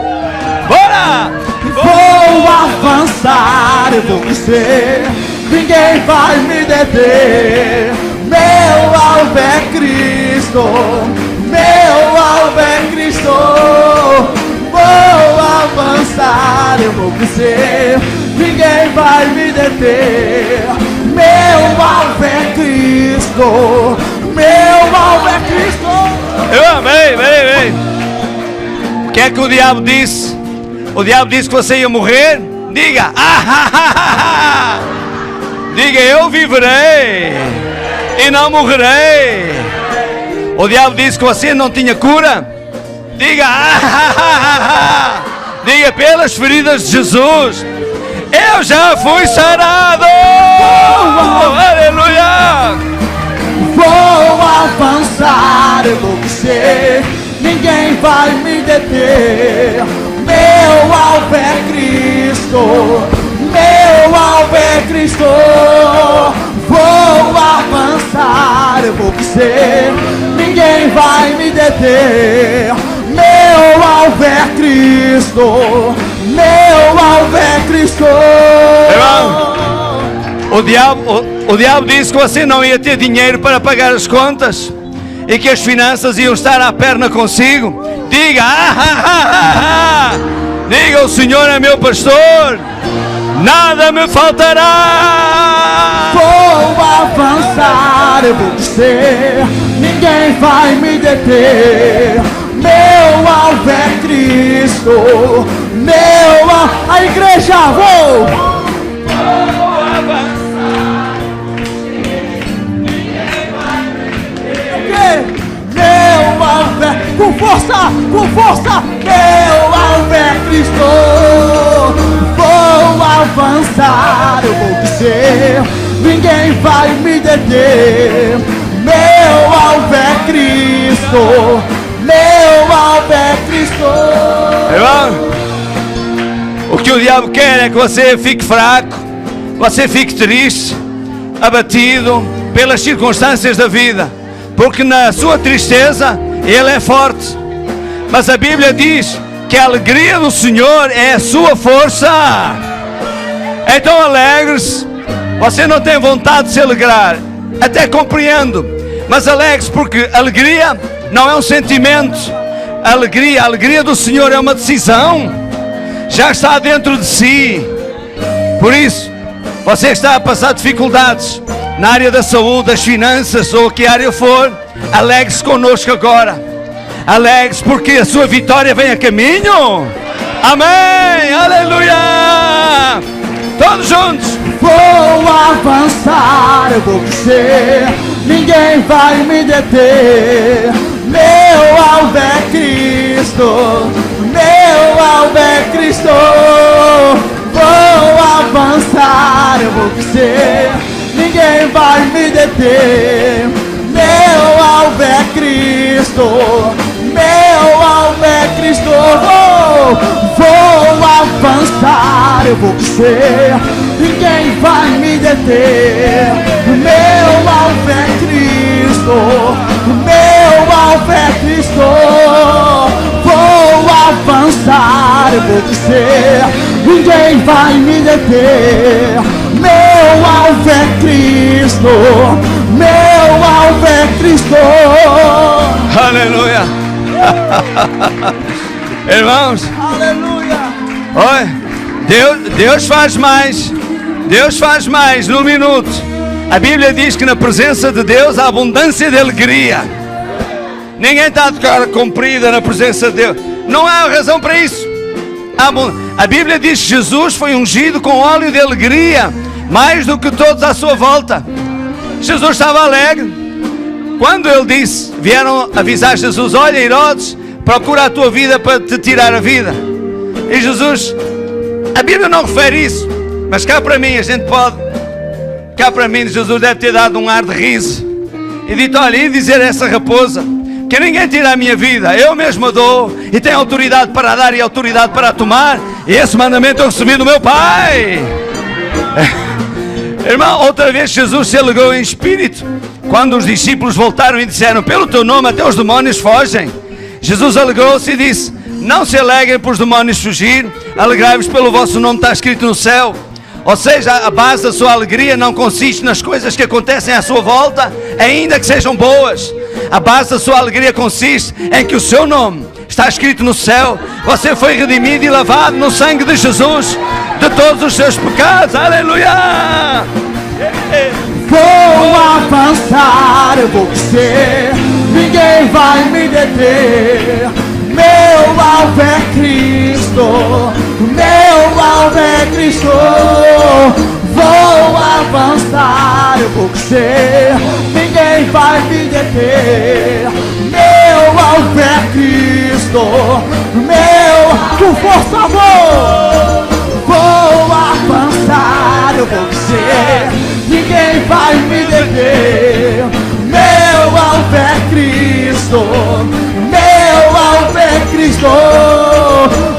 Bora! Vou avançar, eu vou crescer, ninguém vai me deter. Meu alvo é Cristo, meu alvo é Cristo. Vou avançar, eu vou crescer, ninguém vai me deter. Meu alvo é Cristo, meu alvo é Cristo. Eu amei, bem. O que é que o diabo disse? O diabo disse que você ia morrer? Diga, diga, eu viverei e não morrerei. O diabo disse que você não tinha cura? Diga, diga, pelas feridas de Jesus, eu já fui sarado. Aleluia. Vou avançar, eu vou crescer, ninguém vai me deter. Meu alvo é Cristo, meu alvo é Cristo. Vou avançar, eu vou crescer, ninguém vai me deter. Meu alvo é Cristo, meu alvo é Cristo. Irmão, o diabo disse que você não ia ter dinheiro para pagar as contas e que as finanças iam estar à perna consigo. Diga, diga, o Senhor é meu pastor, nada me faltará. Vou avançar, eu vou crescer, ninguém vai me deter. Meu alvo é Cristo, meu alvo. A igreja, vou avançar. Meu alvo é, com força, meu alvo é Cristo. Vou avançar, eu vou crescer, ninguém vai me deter. Meu alvo é Cristo, meu alvo é Cristo. Irmão, o que o diabo quer é que você fique fraco, você fique triste, abatido pelas circunstâncias da vida, porque na sua tristeza ele é forte. Mas a Bíblia diz que a alegria do Senhor é a sua força. Então alegre-se. Você não tem vontade de se alegrar, até compreendo, mas alegre-se, porque alegria não é um sentimento. A alegria do Senhor é uma decisão, já está dentro de si. Por isso, você está a passar dificuldades na área da saúde, das finanças ou que área for, alegre-se connosco agora. Alegre-se, porque a sua vitória vem a caminho. Amém, aleluia. Todos juntos. Vou avançar, eu vou crescer, ninguém vai me deter. Meu alvo é Cristo, meu alvo é Cristo. Vou avançar, eu vou crescer, ninguém vai me deter. Meu alvo é Cristo, meu alvo é Cristo. Vou avançar, eu vou crescer, ninguém vai me deter. Meu alvo é Cristo, meu alvo é Cristo. Vou avançar, eu vou crescer, ninguém vai me deter. Meu alvo é Cristo, meu alvo é Cristo. Aleluia. Irmãos, Aleluia. olha, Deus faz mais Deus faz mais num minuto. A Bíblia diz que na presença de Deus há abundância de alegria. Ninguém está de cara comprida na presença de Deus. Não há razão para isso. A Bíblia diz que Jesus foi ungido com óleo de alegria, mais do que todos à sua volta. Jesus estava alegre. Quando ele disse, vieram avisar Jesus: olha, Herodes, procura a tua vida para te tirar a vida. E Jesus, a Bíblia não refere isso, mas cá para mim, a gente pode, cá para mim, Jesus deve ter dado um ar de riso e dito: olha, e dizer a essa raposa que ninguém tira a minha vida, eu mesmo a dou, e tenho autoridade para a dar e autoridade para a tomar, e esse mandamento eu recebi do meu Pai. Irmão, outra vez Jesus se alegrou em espírito quando os discípulos voltaram e disseram: pelo teu nome até os demónios fogem. Jesus alegrou-se e disse: não se alegrem por os demónios fugir, alegrai-vos pelo vosso nome está escrito no céu. Ou seja, a base da sua alegria não consiste nas coisas que acontecem à sua volta, ainda que sejam boas. A base da sua alegria consiste em que o seu nome está escrito no céu. Você foi redimido e lavado no sangue de Jesus de todos os seus pecados. Aleluia! Vou avançar, eu vou crescer, ninguém vai me deter. Meu alvo é Cristo, meu alvo é Cristo. Vou avançar, eu vou crescer, ninguém vai me deter. Meu alvo é Cristo, com força, amor. Vou avançar, eu vou crescer, ninguém vai me deter. Meu alvo é Cristo, meu alvo é Cristo.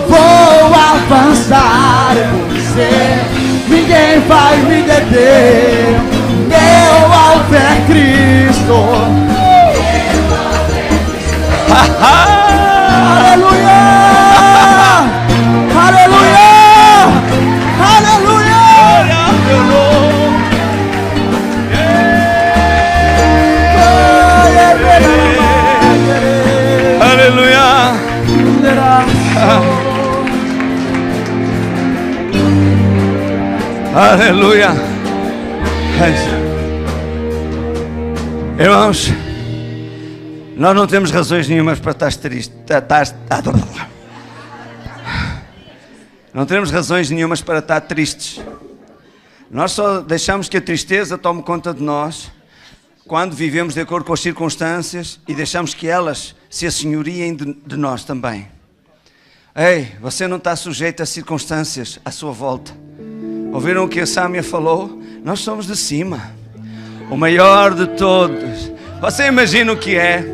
Vou avançar, eu vou crescer, ninguém vai me deter. Meu alvo é Cristo. Aleluia! Aleluia! Aleluia! Aleluia! Aleluia! Irmãos, nós não temos razões nenhumas para estar tristes. Não temos razões nenhumas para estar tristes. Nós só deixamos que a tristeza tome conta de nós quando vivemos de acordo com as circunstâncias e deixamos que elas se assenhoriem de nós também. Ei, você não está sujeito a circunstâncias à sua volta. Ouviram o que a Sâmia falou? Nós somos de cima, o maior de todos. Você imagina o que é?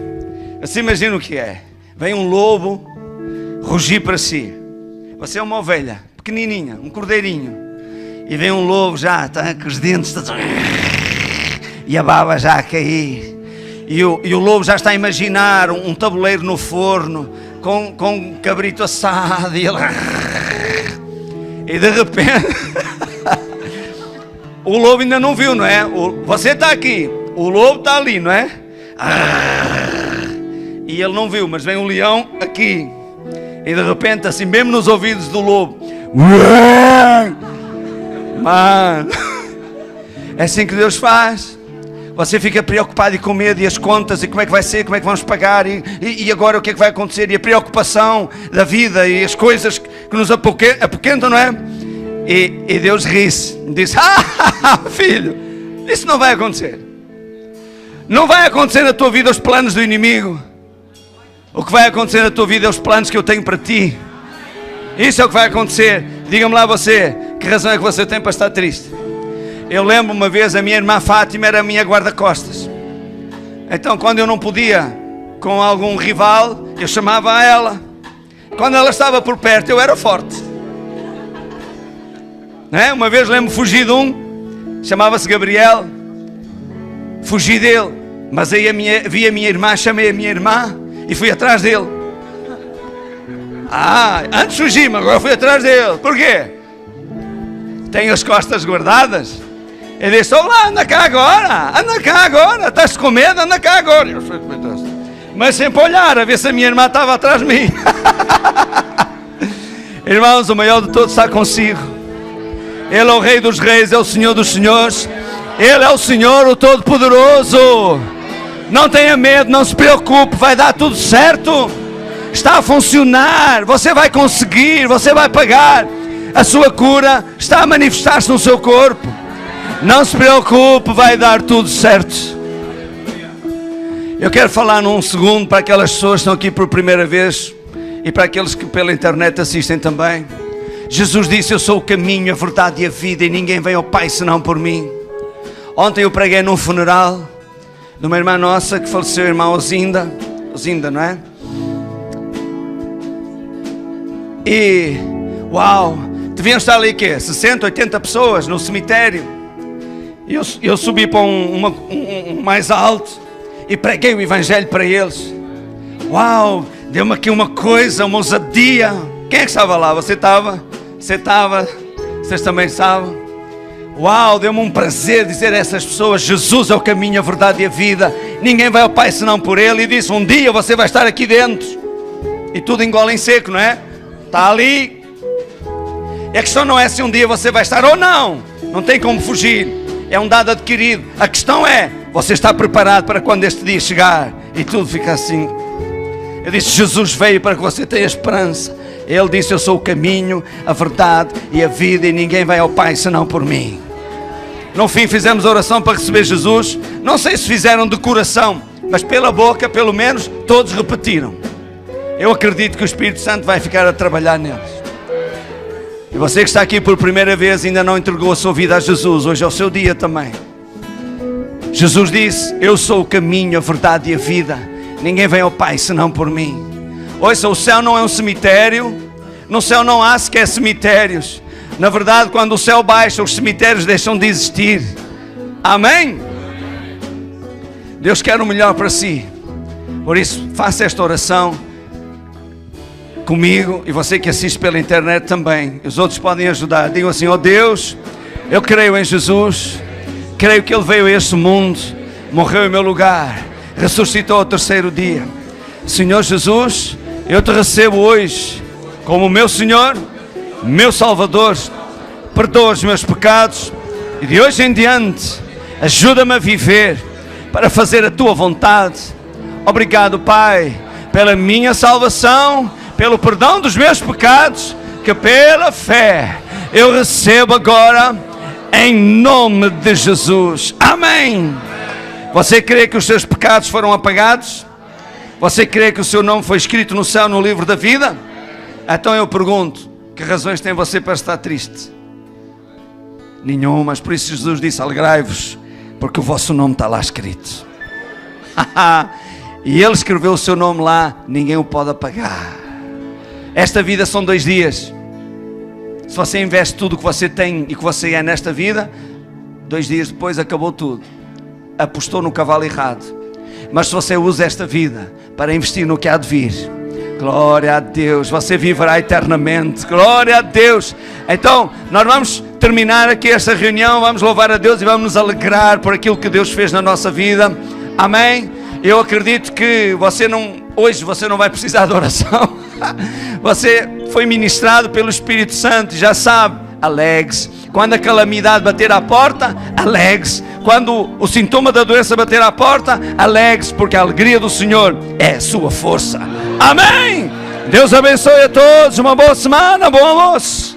Você imagina o que é? Vem um lobo rugir para si. Você é uma ovelha pequenininha, um cordeirinho, e vem um lobo já, está com os dentes e a baba já a cair, e o lobo já está a imaginar um tabuleiro no forno com um cabrito assado, e de repente o lobo ainda não viu, não é? Você está aqui, o lobo está ali, não é? E ele não viu, mas vem um leão aqui. E de repente, assim, mesmo nos ouvidos do lobo, mano, é assim que Deus faz. Você fica preocupado e com medo, e as contas, e como é que vai ser, como é que vamos pagar, e agora o que é que vai acontecer, e a preocupação da vida, e as coisas que nos apoquentam, não é? E Deus ri-se, diz: filho, isso não vai acontecer. Não vai acontecer na tua vida os planos do inimigo. O que vai acontecer na tua vida é os planos que eu tenho para ti. Isso é o que vai acontecer. Diga-me lá você, que razão é que você tem para estar triste? Eu lembro uma vez, a minha irmã Fátima era a minha guarda-costas. Então quando eu não podia com algum rival, eu chamava a ela. Quando ela estava por perto, eu era forte. Não é? Uma vez lembro, fugi de um, chamava-se Gabriel. Fugi dele, mas aí vi a minha irmã, chamei a minha irmã e fui atrás dele. Antes fugi, mas agora fui atrás dele. Porquê? Tenho as costas guardadas. Ele disse: olá, anda cá agora, estás com medo, anda cá agora. Eu fui, mas sempre olhar, a ver se a minha irmã estava atrás de mim. Irmãos, o maior de todos está consigo. Ele é o Rei dos Reis, é o Senhor dos Senhores. Ele é o Senhor, o Todo-Poderoso. Não tenha medo, não se preocupe, vai dar tudo certo. Está a funcionar, você vai conseguir, você vai pagar. A sua cura está a manifestar-se no seu corpo. Não se preocupe, vai dar tudo certo. Eu quero falar num segundo para aquelas pessoas que estão aqui por primeira vez e para aqueles que pela internet assistem também. Jesus disse: eu sou o caminho, a verdade e a vida, e ninguém vem ao Pai senão por mim. Ontem eu preguei num funeral de uma irmã nossa que faleceu, a irmã Ozinda, não é? E, uau, deviam estar ali, 60, 80 pessoas no cemitério. E eu subi para um mais alto e preguei o Evangelho para eles. Uau, deu-me aqui uma coisa, uma ousadia. Quem é que estava lá? Você estava? Vocês também estavam? Uau, deu-me um prazer dizer a essas pessoas: Jesus é o caminho, a verdade e a vida. Ninguém vai ao Pai senão por Ele. E disse: um dia você vai estar aqui dentro. E tudo engole em seco, não é? Está ali. E a questão não é se um dia você vai estar ou não. Não tem como fugir. É um dado adquirido. A questão é: você está preparado para quando este dia chegar e tudo fica assim? Eu disse: Jesus veio para que você tenha esperança. Ele disse: eu sou o caminho, a verdade e a vida, e ninguém vai ao Pai senão por mim. No fim fizemos a oração para receber Jesus. Não sei se fizeram de coração, mas pela boca, pelo menos, todos repetiram. Eu acredito que o Espírito Santo vai ficar a trabalhar neles. E você que está aqui por primeira vez e ainda não entregou a sua vida a Jesus, hoje é o seu dia também. Jesus disse: eu sou o caminho, a verdade e a vida. Ninguém vem ao Pai senão por mim. Ouça, o céu não é um cemitério. No céu não há sequer cemitérios. Na verdade, quando o céu baixa, os cemitérios deixam de existir. Amém? Deus quer o melhor para si. Por isso, faça esta oração comigo, e você que assiste pela internet também. Os outros podem ajudar. Digam assim: ó Deus, eu creio em Jesus. Creio que Ele veio a este mundo, morreu em meu lugar, ressuscitou ao terceiro dia. Senhor Jesus, eu te recebo hoje como meu Senhor, meu Salvador. Perdoa os meus pecados e de hoje em diante ajuda-me a viver para fazer a tua vontade. Obrigado, Pai, pela minha salvação, pelo perdão dos meus pecados, que pela fé eu recebo agora, em nome de Jesus. Amém. Você crê que os seus pecados foram apagados? Você crê que o seu nome foi escrito no céu, no livro da vida? Então eu pergunto: que razões tem você para estar triste? Nenhumas. Por isso Jesus disse: alegrai-vos, porque o vosso nome está lá escrito. E Ele escreveu o seu nome lá, ninguém o pode apagar. Esta vida são 2 dias. Se você investe tudo o que você tem e que você é nesta vida, 2 dias depois acabou tudo. Apostou no cavalo errado. Mas se você usa esta vida para investir no que há de vir, glória a Deus, você viverá eternamente. Glória a Deus. Então nós vamos terminar aqui esta reunião, vamos louvar a Deus e vamos nos alegrar por aquilo que Deus fez na nossa vida. Amém? Eu acredito que hoje você não vai precisar de oração. Você foi ministrado pelo Espírito Santo, já sabe. Alegre-se. Quando a calamidade bater à porta, alegre-se. Quando o sintoma da doença bater à porta, alegre-se, porque a alegria do Senhor é a sua força. Amém! Deus abençoe a todos. Uma boa semana, bom almoço.